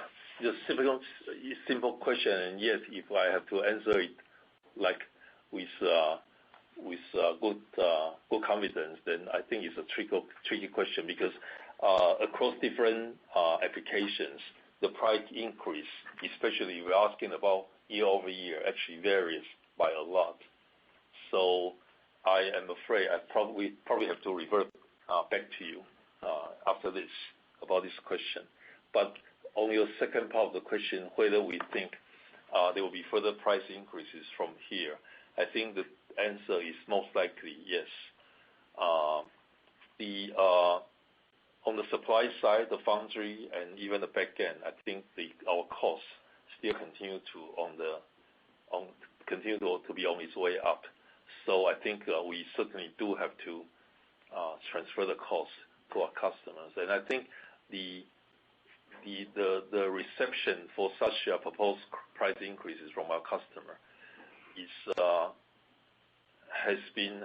Speaker 4: simple question, and yes, if I have to answer it like with good confidence, then I think it's a tricky question because across different applications, the price increase, especially if we're asking about year-over-year, actually varies by a lot. So I am afraid I probably have to revert back to you after this about this question. But on your second part of the question, whether we think there will be further price increases from here, I think the answer is most likely yes. On the supply side, the foundry and even the back end, I think our costs still continue to be on its way up. So I think we certainly do have to transfer the cost to our customers, and I think the reception for such proposed price increases from our customer has been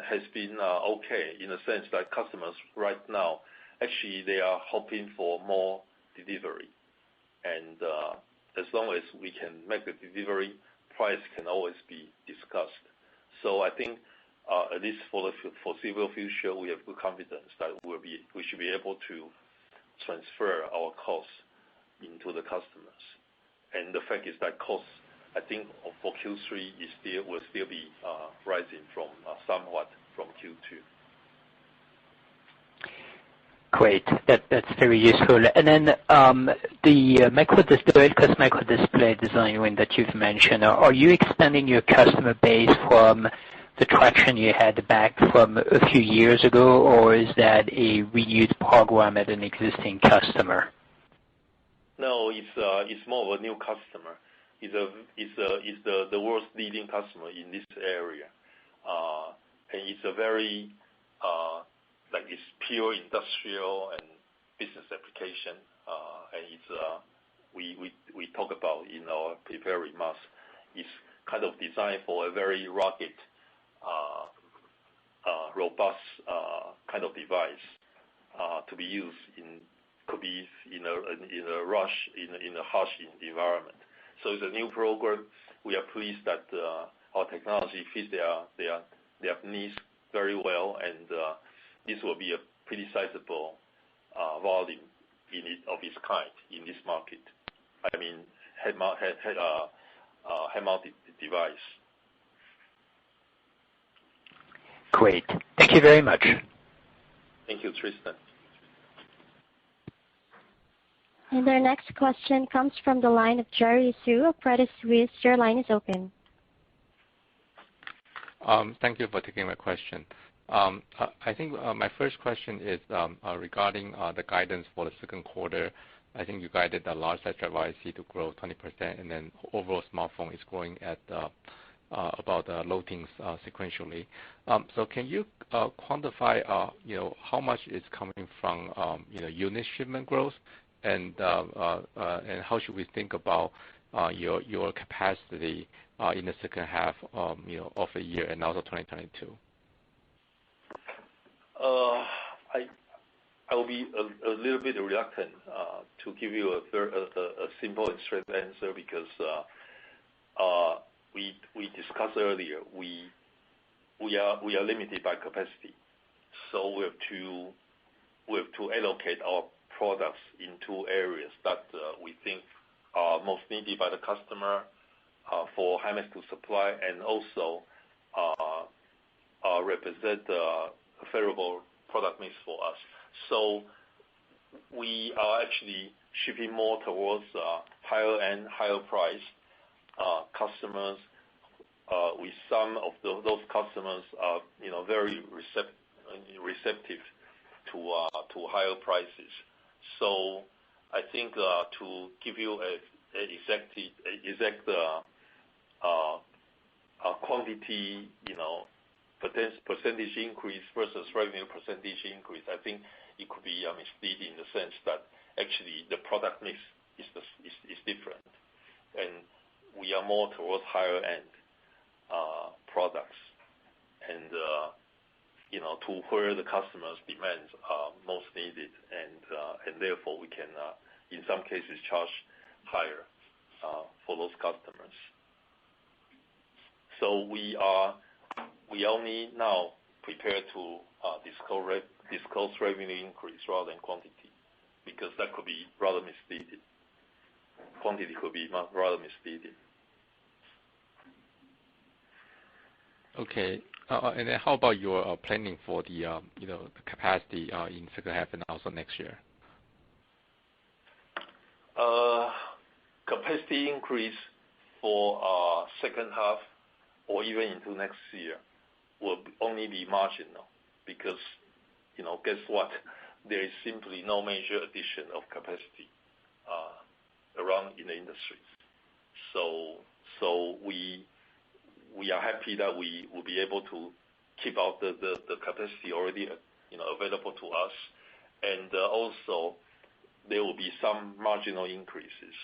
Speaker 4: okay, in a sense that customers right now actually they are hoping for more delivery, and as long as we can make the delivery, price can always be discussed. So I think at least for the foreseeable future, we have good confidence that we should be able to transfer our costs into the customers. And the fact is that costs, I think for Q3 will still be rising from somewhat from Q2.
Speaker 5: Great, that's very useful. And then the LCoS microdisplay design win that you've mentioned, are you expanding your customer base from the traction you had back from a few years ago, or is that a renewed program at an existing customer?
Speaker 4: No, it's more of a new customer. It's the world's leading customer in this area, and it's a very it's pure industrial and business application, and it's we talk about in our prepared remarks. It's kind of designed for a very rugged, robust kind of device to be used could be in a harsh environment. So it's a new program. We are pleased that our technology fits their needs very well, and this will be a pretty sizable volume of its kind in this market. I mean, head-mounted device.
Speaker 5: Great. Thank you very much.
Speaker 4: Thank you, Tristan.
Speaker 1: And our next question comes from the line of Jerry Su of Credit Suisse. Your line is open.
Speaker 6: Thank you for taking my question. I think my first question is regarding the guidance for the second quarter. I think you guided the large size driver IC to grow 20%, and then overall smartphone is growing at about low teens sequentially. So can you quantify how much is coming from unit shipment growth, and how should we think about your capacity in the second half of the year and also 2022?
Speaker 4: I will be a little bit reluctant to give you a simple and straight answer because we discussed earlier we are limited by capacity, so we have to allocate our products into areas that we think are most needed by the customer for Himax to supply, and also represent a favorable product mix for us. So we are actually shipping more towards higher end, higher price customers. With some of those customers are very receptive to higher prices. So I think to give you an exact quantity, percentage increase versus revenue percentage increase, I think it could be misleading in the sense that actually the product mix is different, and we are more towards higher end products, and to where the customers' demands are most needed, and therefore we can in some cases charge higher for those customers. So we only now prepare to disclose revenue increase rather than quantity, because that could be rather misleading. Quantity could be rather misleading.
Speaker 6: Okay. And then how about your planning for the capacity in second half and also next year?
Speaker 4: Capacity increase for second half or even into next year will only be marginal, because guess what? There is simply no major addition of capacity around in the industry. So we are happy that we will be able to keep out the capacity already available to us, and also there will be some marginal increases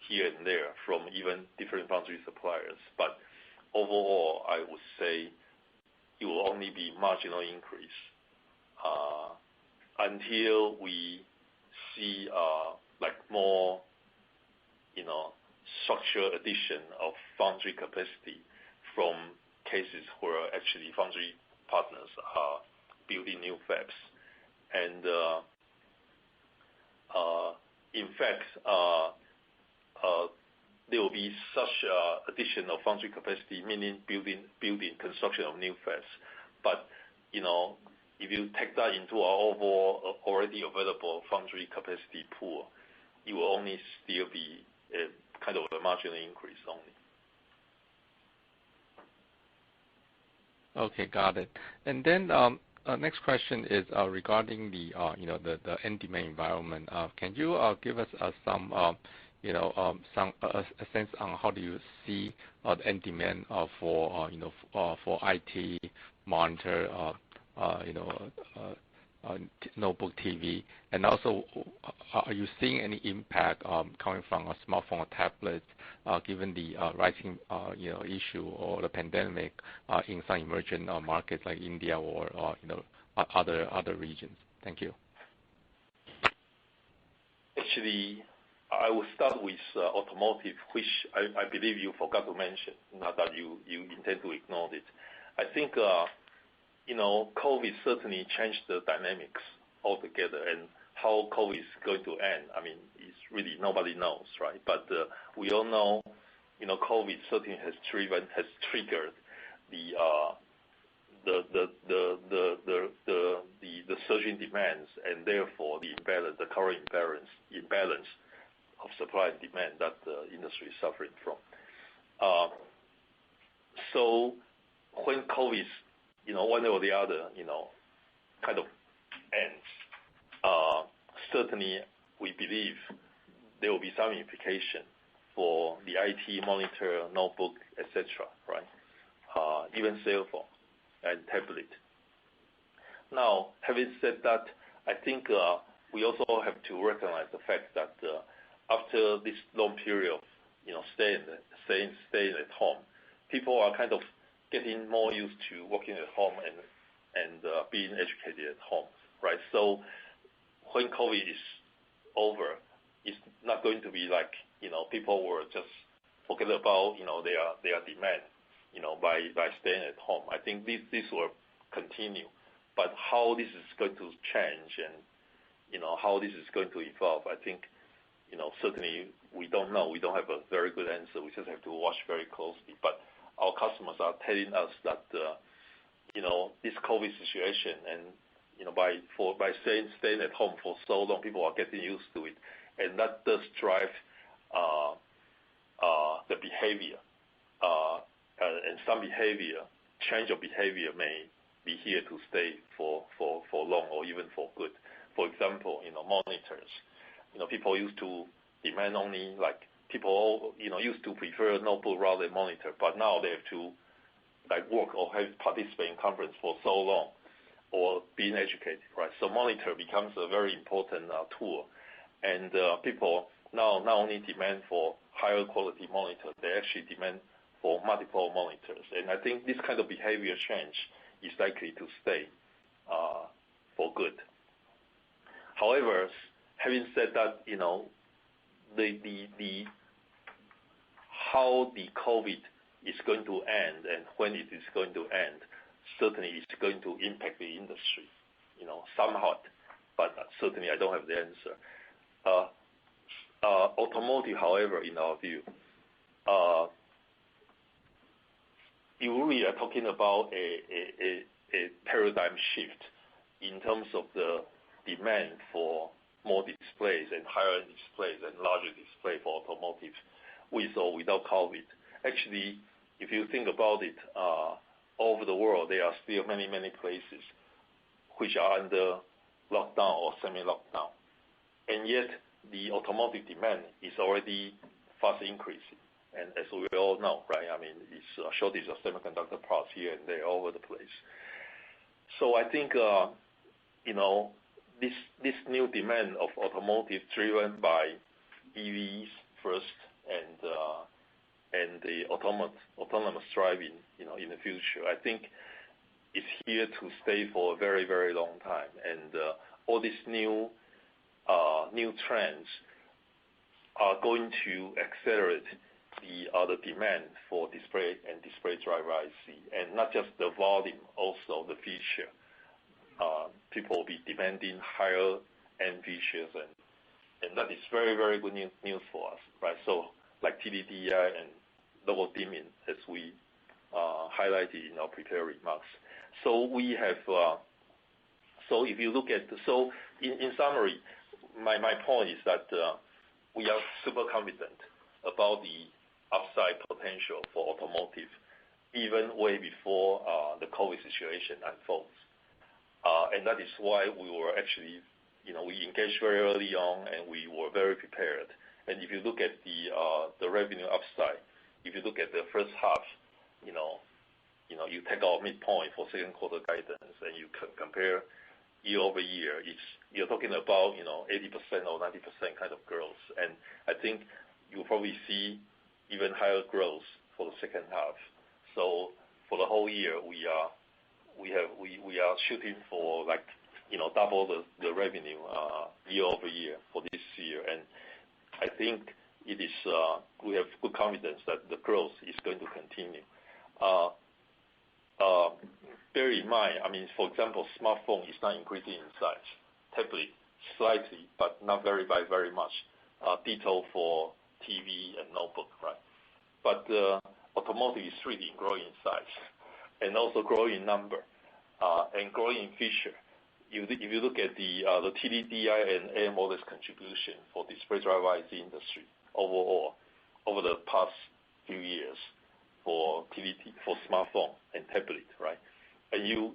Speaker 4: here and there from even different foundry suppliers. But overall, I would say it will only be marginal increase until we see more structural addition of foundry capacity from cases where actually foundry partners are building new fabs. And in fact, there will be such addition of foundry capacity, meaning building construction of new fabs. But if you take that into our overall already available foundry capacity pool, it will only still be a kind of a marginal increase only.
Speaker 6: Okay, got it. And then next question is regarding the end demand environment. Can you give us some sense on how do you see the end demand for IT, monitor, notebook, TV, and also are you seeing any impact coming from a smartphone or tablet, given the rising issue or the pandemic in some emerging markets like India or other regions? Thank you.
Speaker 4: Actually, I will start with automotive, which I believe you forgot to mention, not that you intend to ignore it. I think COVID certainly changed the dynamics altogether, and how COVID is going to end, it's really nobody knows, right? But we all know, COVID certainly has triggered the surging demands, and therefore the current imbalance of supply and demand that the industry is suffering from. So when COVID, one or the other, kind of ends, certainly we believe there will be some implication for the IT monitor, notebook, etc., right? Even cell phone and tablet. Now, having said that, I think we also have to recognize the fact that after this long period of staying at home, people are kind of getting more used to working at home and being educated at home, right? So when COVID is over, it's not going to be like people will just forget about their demand by staying at home. I think this will continue, but how this is going to change and how this is going to evolve, I think certainly we don't know. We don't have a very good answer. We just have to watch very closely. But our customers are telling us that this COVID situation and by staying at home for so long, people are getting used to it, and that does drive the behavior, and some change of behavior may be here to stay for long or even for good. For example, monitors. People used to demand only people used to prefer notebook rather than monitor, but now they have to work or participate in conference for so long or being educated, right? So monitor becomes a very important tool, and people now not only demand for higher quality monitor, they actually demand for multiple monitors, and I think this kind of behavior change is likely to stay for good. However, having said that, the how the COVID is going to end and when it is going to end certainly is going to impact the industry, somewhat, but certainly I don't have the answer. Automotive, however, in our view, you really are talking about a paradigm shift in terms of the demand for more displays and higher displays and larger display for automotive, with or without COVID. Actually, if you think about it, all over the world, there are still many, many places which are under lockdown or semi-lockdown. And yet, the automotive demand is already fast increasing. And as we all know, right, it's a shortage of semiconductor parts here and there all over the place. So I think, this new demand of automotive driven by EVs first and the autonomous driving, in the future, I think it's here to stay for a very, very long time. And all these new trends are going to accelerate the demand for display and display driver IC, and not just the volume, also the feature. People will be demanding higher end features, and that is very, very good news for us, right? So like TDDI and local dimming, as we highlighted in our prepared remarks. So we have, so if you look at, in summary, my point is that we are super confident about the upside potential for automotive, even way before the COVID situation unfolds. And that is why we were actually, we engaged very early on, and we were very prepared. And if you look at the revenue upside, if you look at the first half, you take our midpoint for second quarter guidance, and you compare year over year, you're talking about 80% or 90% kind of growth. And I think you'll probably see even higher growth for the second half. So for the whole year, we are shooting for double the revenue year over year for this year, and I think it is we have good confidence that the growth is going to continue. bear in mind, for example, smartphone is not increasing in size. Tablet slightly, but not very much. Ditto for TV and notebook, right? But automotive is really growing in size and also growing in number and growing in feature. If you look at the TDDI and AMOLED contribution for display driver IC industry overall over the past few years for smartphone and tablet, right? And you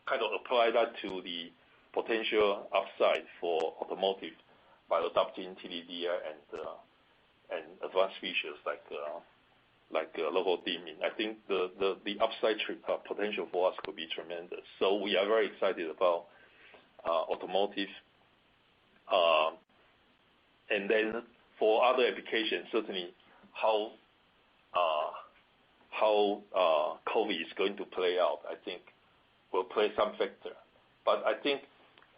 Speaker 4: kind of apply that to the potential upside for automotive by adopting TDDI and advanced features like local dimming. I think the upside potential for us could be tremendous. So we are very excited about automotive. And then for other applications, certainly how COVID is going to play out, I think will play some factor. But I think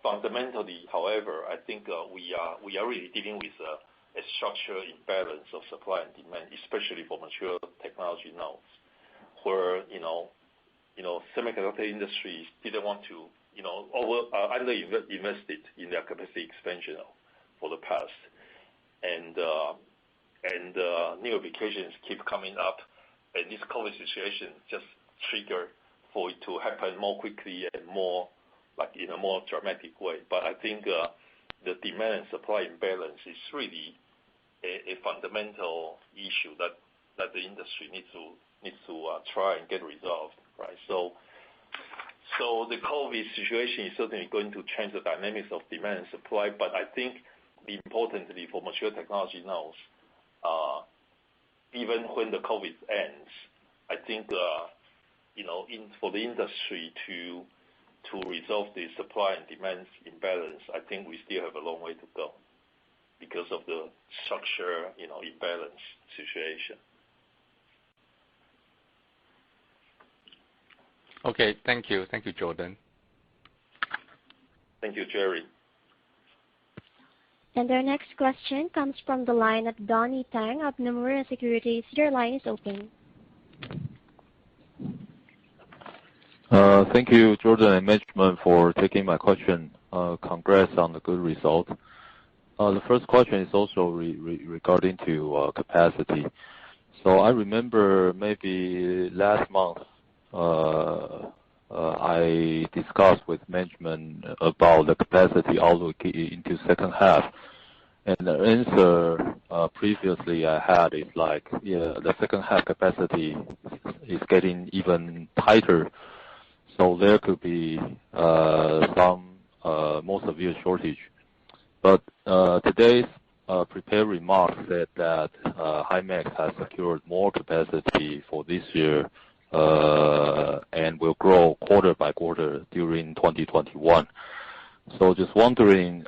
Speaker 4: fundamentally, however, I think we are really dealing with a structural imbalance of supply and demand, especially for mature technology nodes, where semiconductor industries didn't want to under invested in their capacity expansion for the past, and new applications keep coming up, and this COVID situation just triggered for it to happen more quickly and more like in a more dramatic way. But I think the demand and supply imbalance is really a fundamental issue that the industry needs to try and get resolved, right? So the COVID situation is certainly going to change the dynamics of demand and supply, but I think importantly for mature technology nodes, even when the COVID ends, I think for the industry to resolve the supply and demand imbalance, I think we still have a long way to go because of the structure, imbalance situation.
Speaker 6: Okay, thank you. Thank you, Jordan.
Speaker 4: Thank you, Jerry.
Speaker 1: And our next question comes from the line of Donnie Tang of Nomura Securities. Your line is open.
Speaker 7: Thank you, Jordan and management, for taking my question. Congrats on the good result. The first question is also regarding to capacity. So I remember maybe last month I discussed with management about the capacity outlook into second half. And the answer previously I had is like, the second half capacity is getting even tighter. So there could be some more severe shortage. But today's prepared remarks said that HIMX has secured more capacity for this year and will grow quarter by quarter during 2021. So just wondering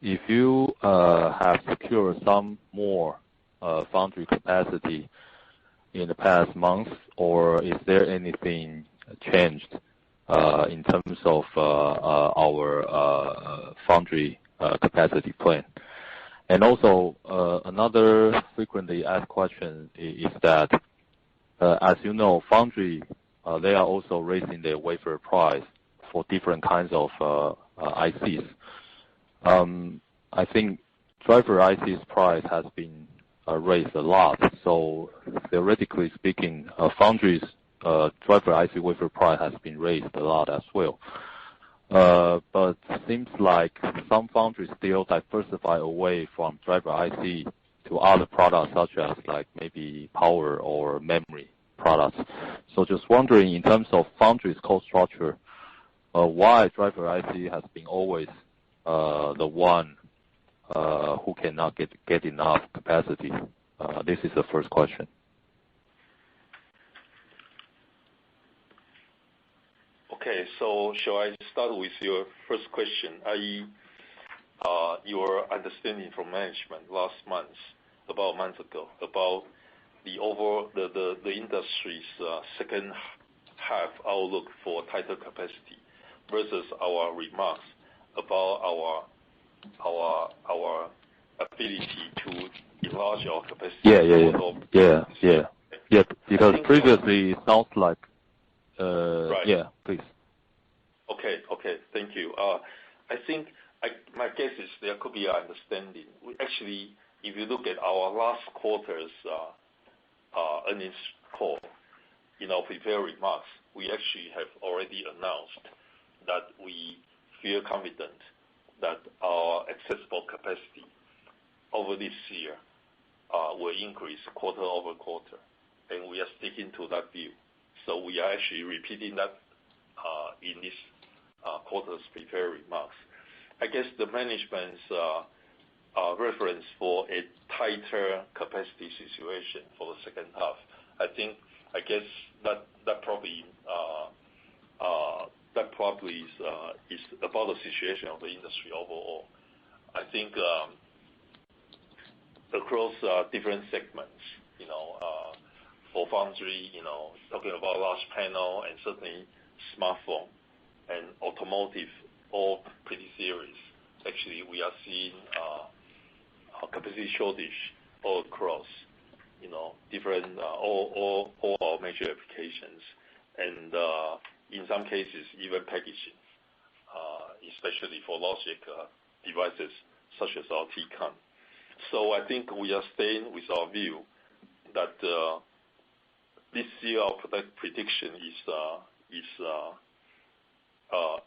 Speaker 7: if you have secured some more foundry capacity in the past months, or is there anything changed in terms of our foundry capacity plan? And also another frequently asked question is that as you know, foundry they are also raising their wafer price for different kinds of ICs. I think driver IC's price has been raised a lot. So theoretically speaking, foundry's driver IC wafer price has been raised a lot as well. But seems like some foundries still diversify away from driver IC to other products such as like maybe power or memory products. So just wondering in terms of foundry's cost structure, why driver IC has been always the one who cannot get enough capacity? This is the first question.
Speaker 4: Okay, so shall I start with your first question, i.e., your understanding from management about a month ago, about the overall the industry's second half outlook for tighter capacity versus our remarks about our ability to enlarge our capacity.
Speaker 7: Yeah. Because previously it sounds like
Speaker 4: Right.
Speaker 7: Yeah, please.
Speaker 4: Okay. Thank you. I think my guess is there could be an understanding. We actually, if you look at our last quarter's earnings call, in our prepared remarks, we actually have already announced that we feel confident that our accessible capacity over this year will increase quarter-over-quarter, and we are sticking to that view. So we are actually repeating that in this quarter's prepared remarks. I guess the management's reference for a tighter capacity situation for the second half, I guess that probably is about the situation of the industry overall. I think across different segments, for foundry, talking about large panel and certainly smartphone and automotive, all pretty serious. Actually, we are seeing a capacity shortage all across, different all our major applications, and in some cases even packaging, especially for logic devices such as our T-Con. So I think we are staying with our view that this year our prediction is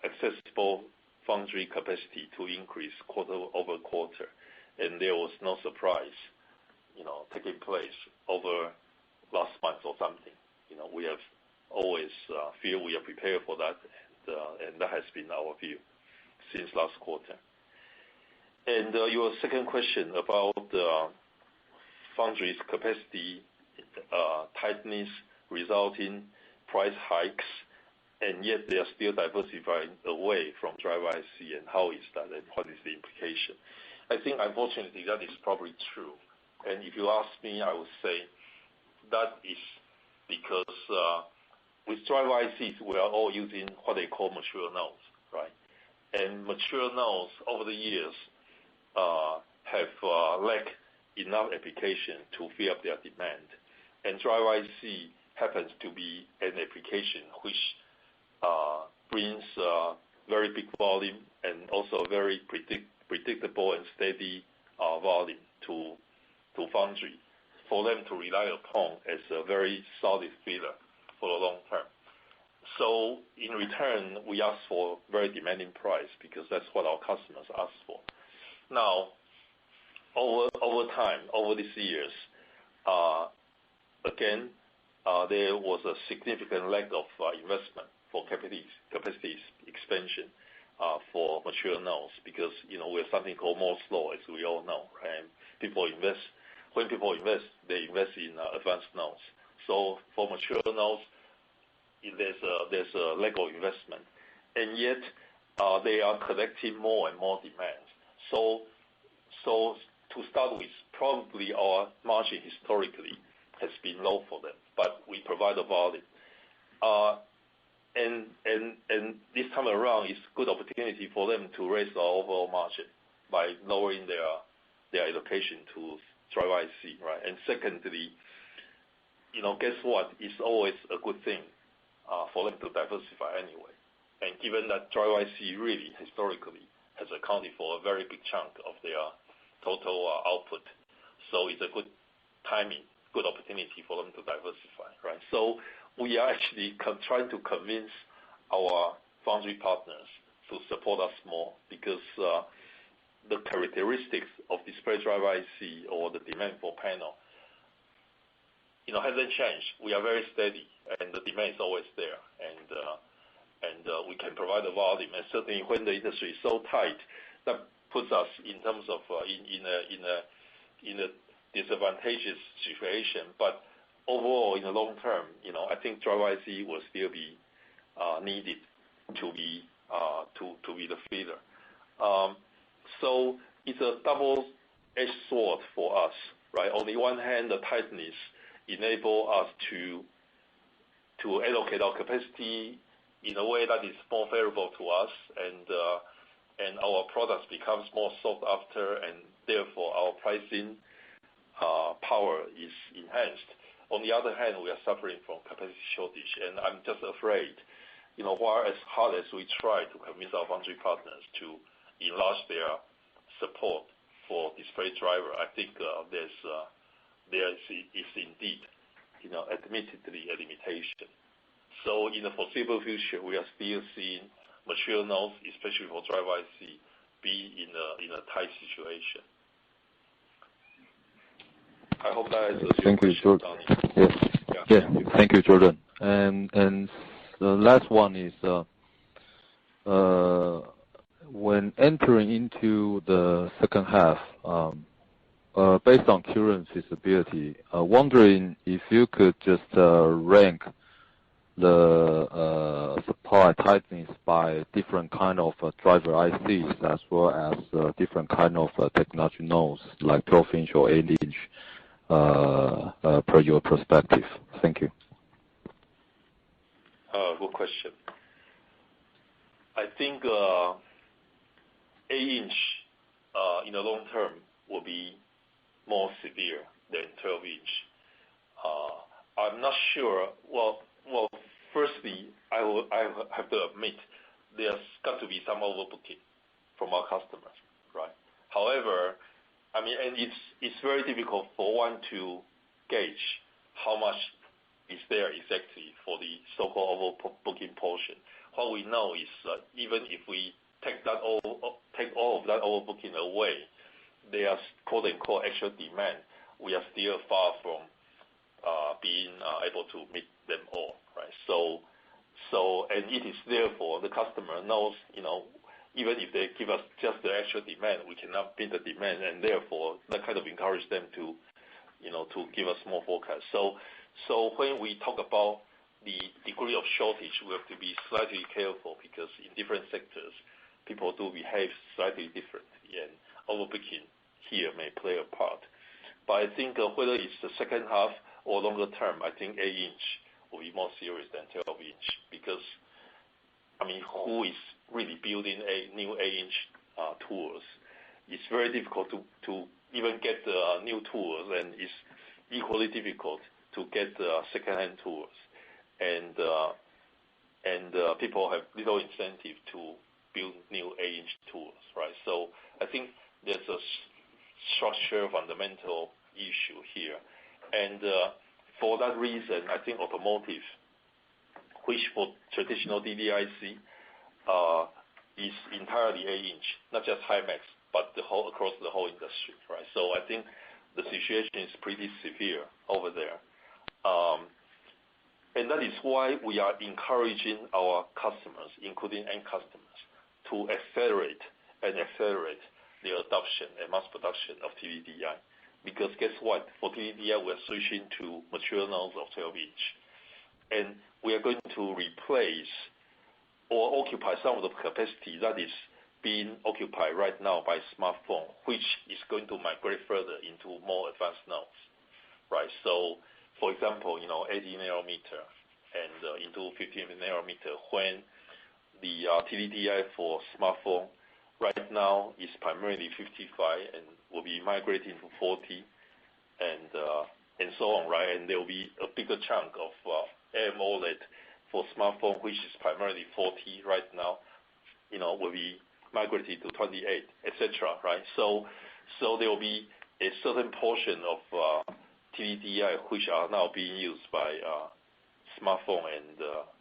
Speaker 4: accessible foundry capacity to increase quarter-over-quarter, and there was no surprise, taking place over last month or something. We have always feel we are prepared for that, and that has been our view since last quarter. And your second question about foundry's capacity tightness resulting price hikes, and yet they are still diversifying away from driver IC, and how is that, and what is the implication? I think unfortunately that is probably true. And if you ask me, I would say that is because with driver ICs, we are all using what they call mature nodes, right? And mature nodes over the years have lacked enough application to fill up their demand. And driver IC happens to be an application which brings very big volume and also very predictable and steady volume to foundry for them to rely upon as a very solid filler for the long term. So in return, we ask for very demanding price because that's what our customers ask for. Now, over time, over these years, again, there was a significant lack of investment for capacity expansion for mature nodes because, we have something called Moore's Law, as we all know, right? When people invest, they invest in advanced nodes. So for mature nodes, there's a lack of investment, and yet they are collecting more and more demands. So to start with, probably our margin historically has been low for them, but we provide the volume. And this time around, it's a good opportunity for them to raise the overall margin by lowering their allocation to driver IC, right? And secondly, guess what? It's always a good thing for them to diversify anyway. And given that driver IC really historically has accounted for a very big chunk of their total output, so it's a good timing, good opportunity for them to diversify, right? So we are actually trying to convince our foundry partners to support us more because the characteristics of display driver IC or the demand for panel, hasn't changed. We are very steady, and the demand is always there, and we can provide the volume. And certainly, when the industry is so tight, that puts us in terms of in a disadvantageous situation. But overall, in the long term, I think driver IC will still be needed to be the feeder. So it's a double-edged sword for us, right? On the one hand, the tightness enable us to allocate our capacity in a way that is more favorable to us, and our products becomes more sought after, and therefore our pricing power is enhanced. On the other hand, we are suffering from capacity shortage, and I'm just afraid, while as hard as we try to convince our foundry partners to enlarge their support for display driver, I think there is indeed, admittedly a limitation. So in the foreseeable future, we are still seeing mature nodes, especially for driver IC, be in a tight situation. I hope that answers your question, Donnie.
Speaker 7: Yes. Thank you, Jordan. And the last one is, when entering into the second half, based on current visibility, wondering if you could just rank the supply tightness by different kind of driver ICs as well as different kind of technology nodes like 12-inch or 8-inch per your perspective. Thank you.
Speaker 4: Good question. I think 8-inch in the long term will be more severe than 12-inch. I'm not sure. Well, firstly, I have to admit there's got to be some overbooking from our customers, right? However, and it's very difficult for one to gauge how much is there exactly for the so-called overbooking portion. What we know is even if we take all of that overbooking away, there's quote-unquote actual demand. We are still far from being able to meet them all, right? And it is therefore the customer knows, even if they give us just the actual demand, we cannot meet the demand, and therefore that kind of encourage them to give us more forecast. So when we talk about the degree of shortage, we have to be slightly careful because in different sectors, people do behave slightly differently, and overbooking here may play a part. But I think whether it's the second half or longer term, I think 8-inch will be more serious than 12-inch because, who is really building a new 8-inch tools? It's very difficult to even get new tools, and it's equally difficult to get second-hand tools. And people have little incentive to build new 8-inch tools, right? So I think there's a structure fundamental issue here. And for that reason, I think automotive, which for traditional DDIC is entirely 8-inch, not just Himax, but across the whole industry, right? So I think the situation is pretty severe over there. And that is why we are encouraging our customers, including end customers, to accelerate the adoption and mass production of TDDI. Because guess what? For TDDI, we're switching to mature nodes of 12-inch. And we are going to replace or occupy some of the capacity that is being occupied right now by smartphone, which is going to migrate further into more advanced nodes, right? So, for example, 80 nanometer and into 15 nanometer, when the TDDI for smartphone right now is primarily 55 and will be migrating to 40 and so on, right? And there will be a bigger chunk of AMOLED for smartphone, which is primarily 40 right now, will be migrated to 28, etc., right? So there will be a certain portion of TDDI which are now being used by smartphone and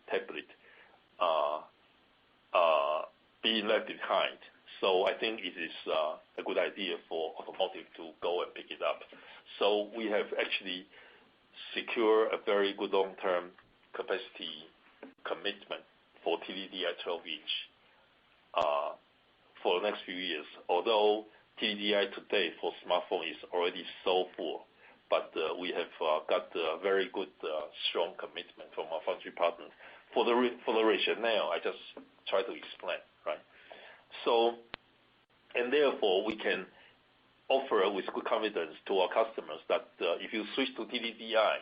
Speaker 4: tablet being left behind. So I think it is a good idea for automotive to go and pick it up. So we have actually secured a very good long-term capacity commitment for TDDI 12-inch for the next few years. Although TDDI today for smartphone is already so full, but we have got a very good, strong commitment from our foundry partners for the rationale I just tried to explain, right? So, and therefore we can offer with good confidence to our customers that if you switch to TDDI,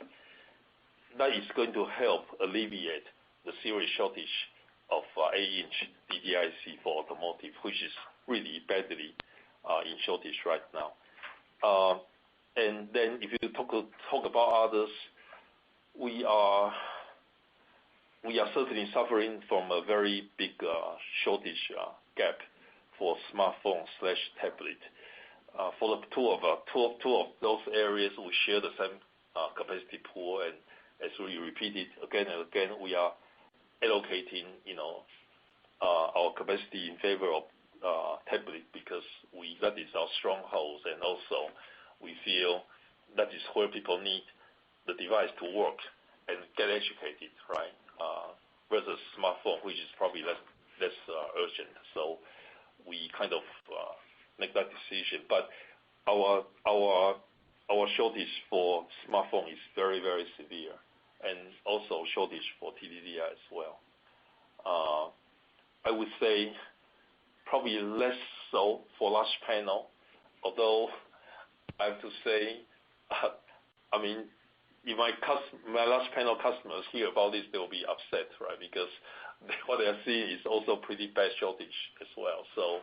Speaker 4: that is going to help alleviate the serious shortage of 8-inch DDIC for automotive, which is really badly in shortage right now. And then if you talk about others, we are certainly suffering from a very big shortage gap for smartphone/tablet. For the two of those areas, we share the same capacity pool, and as we repeated again and again, we are allocating, our capacity in favor of tablet because that is our stronghold, and also we feel that is where people need the device to work and get educated, right? Versus smartphone, which is probably less urgent. So we kind of make that decision. But our shortage for smartphone is very, very severe, and also shortage for TDDI as well. I would say probably less so for large panel, although I have to say, if my large panel customers hear about this, they will be upset, right? Because what they are seeing is also pretty bad shortage as well. So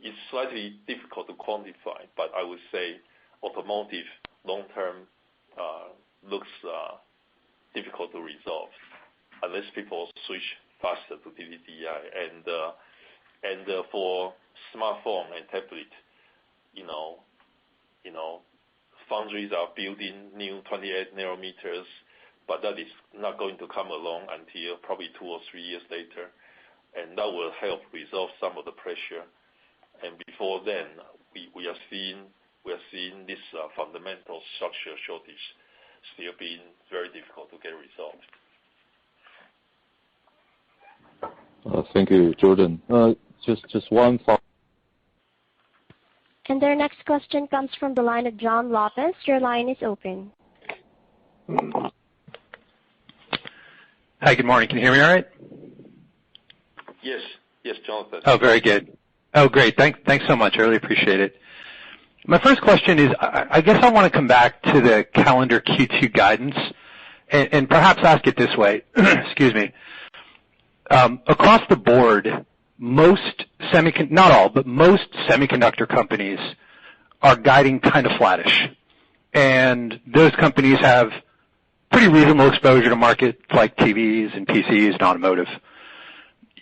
Speaker 4: it's slightly difficult to quantify, but I would say automotive long term looks difficult to resolve unless people switch faster to TDDI. And for smartphone and tablet, foundries are building new 28 nanometers, but that is not going to come along until probably 2 or 3 years later, and that will help resolve some of the pressure. And before then, we are seeing this fundamental structural shortage still being very difficult to get resolved.
Speaker 7: Thank you, Jordan. Just one follow-up.
Speaker 1: And their next question comes from the line of John Lopez. Your line is open.
Speaker 8: Hi, good morning. Can you hear me all right?
Speaker 4: Yes, Jonathan.
Speaker 8: Oh, very good. Oh, great. Thanks so much. I really appreciate it. My first question is, I guess I want to come back to the calendar Q2 guidance and perhaps ask it this way. Excuse me. Across the board, not all, but most semiconductor companies are guiding kind of flattish. And those companies have pretty reasonable exposure to markets like TVs and PCs and automotive.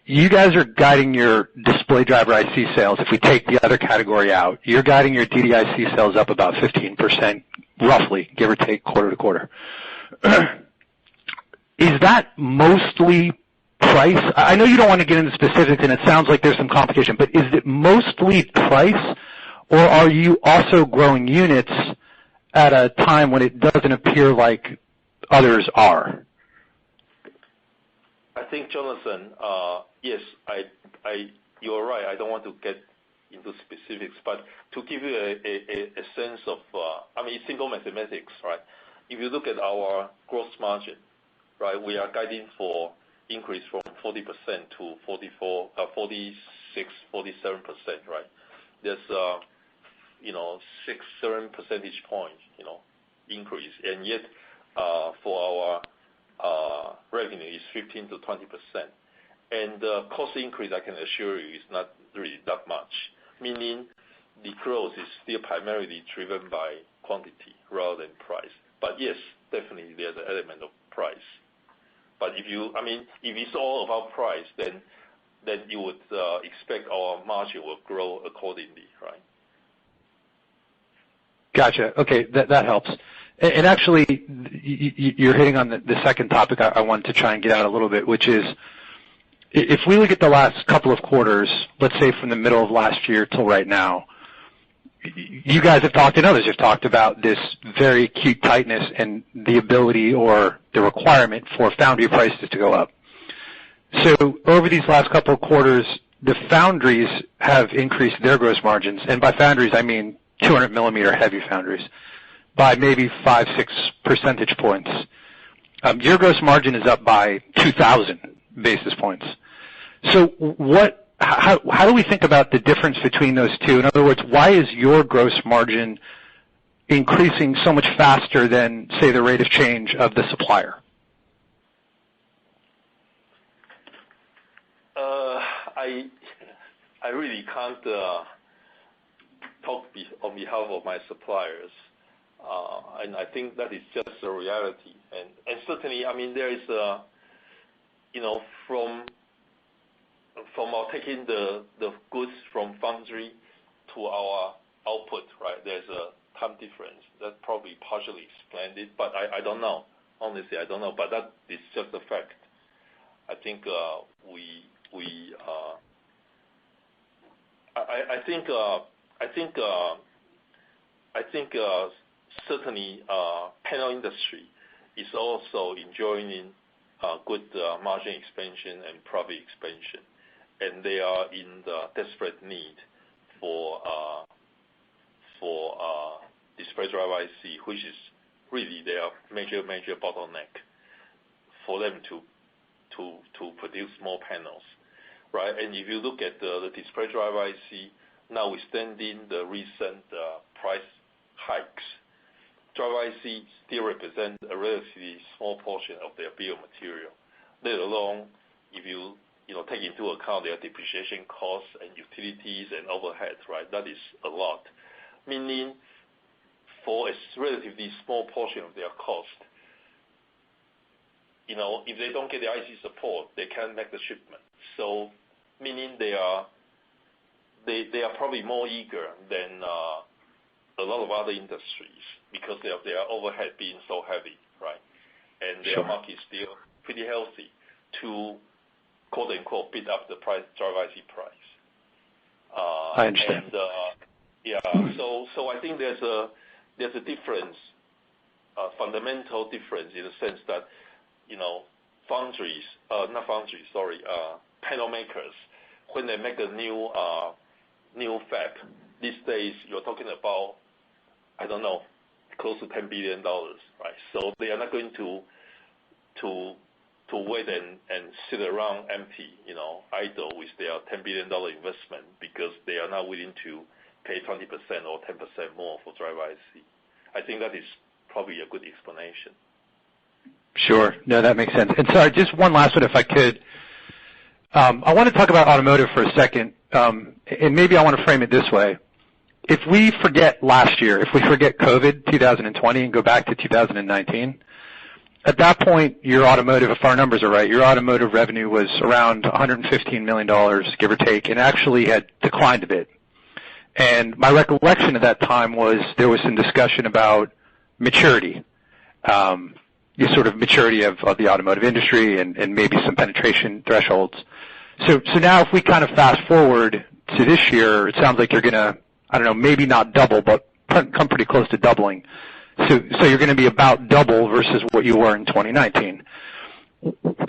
Speaker 8: You guys are guiding your display driver IC sales. If we take the other category out, you're guiding your DDIC sales up about 15%, roughly, give or take, quarter to quarter. Is that mostly price? I know you don't want to get into specifics, and it sounds like there's some competition, but is it mostly price, or are you also growing units at a time when it doesn't appear like others are?
Speaker 4: I think, Jonathan, yes, you're right. I don't want to get into specifics, but to give you a sense of, it's simple mathematics, right? If you look at our gross margin, right, we are guiding for increase from 40% to 46, 47%, right? There's 6-7 percentage points, increase, and yet for our revenue is 15 to 20%, and the cost increase, I can assure you, is not really that much. Meaning, the growth is still primarily driven by quantity rather than price. But yes, definitely there's an element of price. But if it's all about price, then you would expect our margin will grow accordingly, right?
Speaker 8: Gotcha. Okay, that helps. And actually, you're hitting on the second topic I wanted to try and get out a little bit, which is, if we look at the last couple of quarters, let's say from the middle of last year till right now, you guys have talked and others have talked about this very acute tightness and the ability or the requirement for foundry prices to go up. So over these last couple of quarters, the foundries have increased their gross margins, and by foundries I mean 200 millimeter heavy foundries, by maybe 5-6 percentage points. Your gross margin is up by 2,000 basis points. So how do we think about the difference between those two? In other words, why is your gross margin increasing so much faster than, say, the rate of change of the supplier?
Speaker 4: I really can't talk on behalf of my suppliers, And I think that is just a reality. And certainly, I mean, there is from our taking the goods from foundry to our output, right? There's a time difference that probably partially explained it, but I don't know. Honestly, I don't know. But that is just a fact. I think I think certainly panel industry is also enjoying good margin expansion and profit expansion, and they are in the desperate need for display driver IC, which is really their major bottleneck for them to produce more panels, right? And if you look at the display driver IC, notwithstanding the recent price hikes, driver IC still represent a relatively small portion of their bill of material, let alone if you take into account their depreciation costs and utilities and overhead, right? That is a lot. Meaning, for a relatively small portion of their cost, if they don't get the IC support, they can't make the shipment. So, meaning they are probably more eager than a lot of other industries because of their overhead being so heavy, right? And their market is still pretty healthy to quote unquote beat up the driver IC price.
Speaker 8: I understand.
Speaker 4: And so I think there's a difference, fundamental difference in the sense that panel makers, when they make a new fab these days, you're talking about, I don't know, close to $10 billion, right? So they are not going to wait and sit around empty, idle with their $10 billion investment because they are not willing to pay 20% or 10% more for driver IC. I think that is probably a good explanation.
Speaker 8: Sure. No, that makes sense. And sorry, just one last one if I could. I want to talk about automotive for a second, and maybe I want to frame it this way. If we forget last year, if we forget COVID 2020 and go back to 2019, at that point, your automotive, if our numbers are right, your automotive revenue was around $115 million, give or take, and actually had declined a bit. And my recollection at that time was there was some discussion about maturity, the sort of maturity of the automotive industry and maybe some penetration thresholds. So now if we kind of fast forward to this year, it sounds like you're going to, I don't know, maybe not double, but come pretty close to doubling. So you're going to be about double versus what you were in 2019.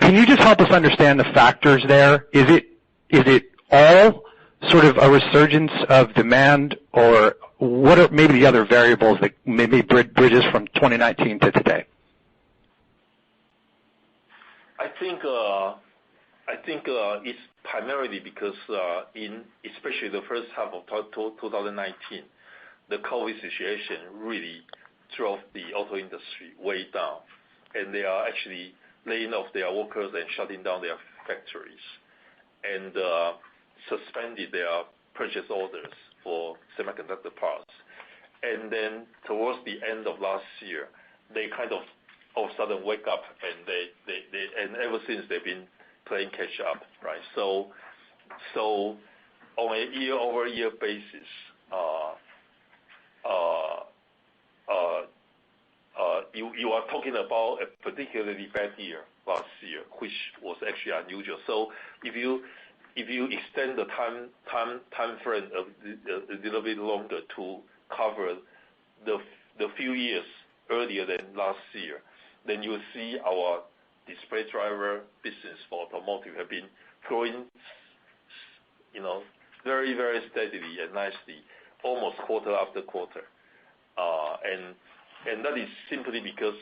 Speaker 8: Can you just help us understand the factors there? Is it all sort of a resurgence of demand, or what are maybe the other variables that maybe bridges from 2019 to today?
Speaker 4: I think it's primarily because especially the first half of 2019, the COVID situation really drove the auto industry way down, and they are actually laying off their workers and shutting down their factories, and suspended their purchase orders for semiconductor parts. And then towards the end of last year, they kind of all of a sudden wake up, and they and ever since they've been playing catch up, right? So on a year-over-year basis, you are talking about a particularly bad year last year, which was actually unusual. So if you extend the time frame a little bit longer to cover the few years earlier than last year, then you will see our display driver business for automotive have been growing, very, very steadily and nicely, almost quarter after quarter. And that is simply because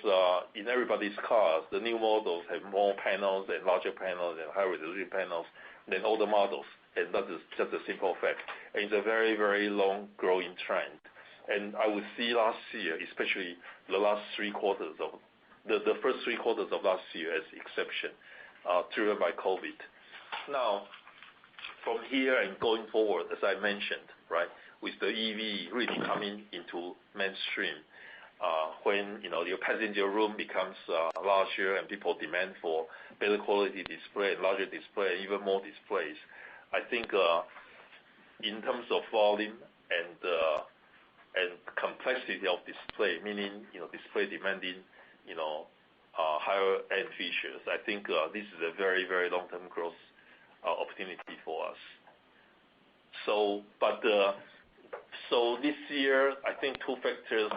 Speaker 4: in everybody's cars, the new models have more panels and larger panels and higher resolution panels than older models, and that is just a simple fact. And it's a very, very long growing trend. And I would see last year, especially the last 3 quarters of the first 3 quarters of last year as exception, driven by COVID. Now, from here and going forward, as I mentioned, right, with the EV really coming into mainstream, when your passenger room becomes larger and people demand for better quality display, larger display, and even more displays. I think in terms of volume and complexity of display, meaning display demanding higher end features, I think this is a very, very long-term growth opportunity for us. So this year, I think two factors.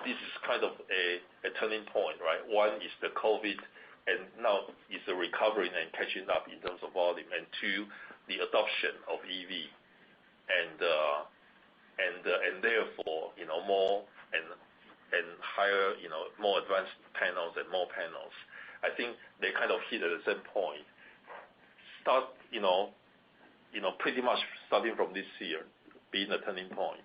Speaker 4: This is kind of a turning point, right? One is the COVID, and now is the recovery and catching up in terms of volume, and two, the adoption of EV, and therefore more and higher more advanced panels and more panels. I think they kind of hit at the same point. Pretty much starting from this year being a turning point.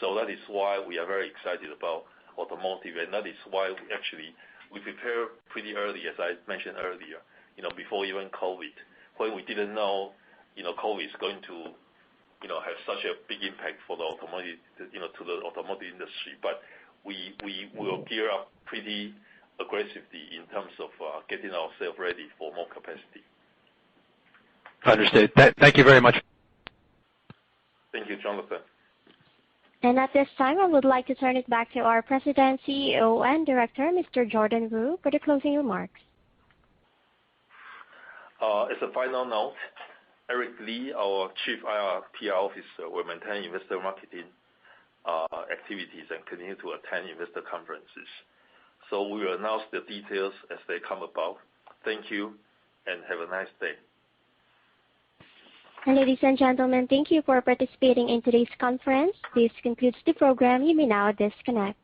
Speaker 4: So that is why we are very excited about automotive, and that is why we prepare pretty early, as I mentioned earlier, before even COVID, when we didn't know COVID is going to have such a big impact for the automotive, to the automotive industry. But we will gear up pretty aggressively in terms of getting ourselves ready for more capacity.
Speaker 8: Understood. Thank you very much.
Speaker 4: Thank you, Jonathan.
Speaker 1: And at this time, I would like to turn it back to our President, CEO, and Director, Mr. Jordan Wu, for the closing remarks.
Speaker 4: As a final note, Eric Lee, our Chief PR Officer, will maintain investor marketing activities and continue to attend investor conferences. So we will announce the details as they come about. Thank you, and have a nice day.
Speaker 1: And ladies and gentlemen, thank you for participating in today's conference. This concludes the program. You may now disconnect.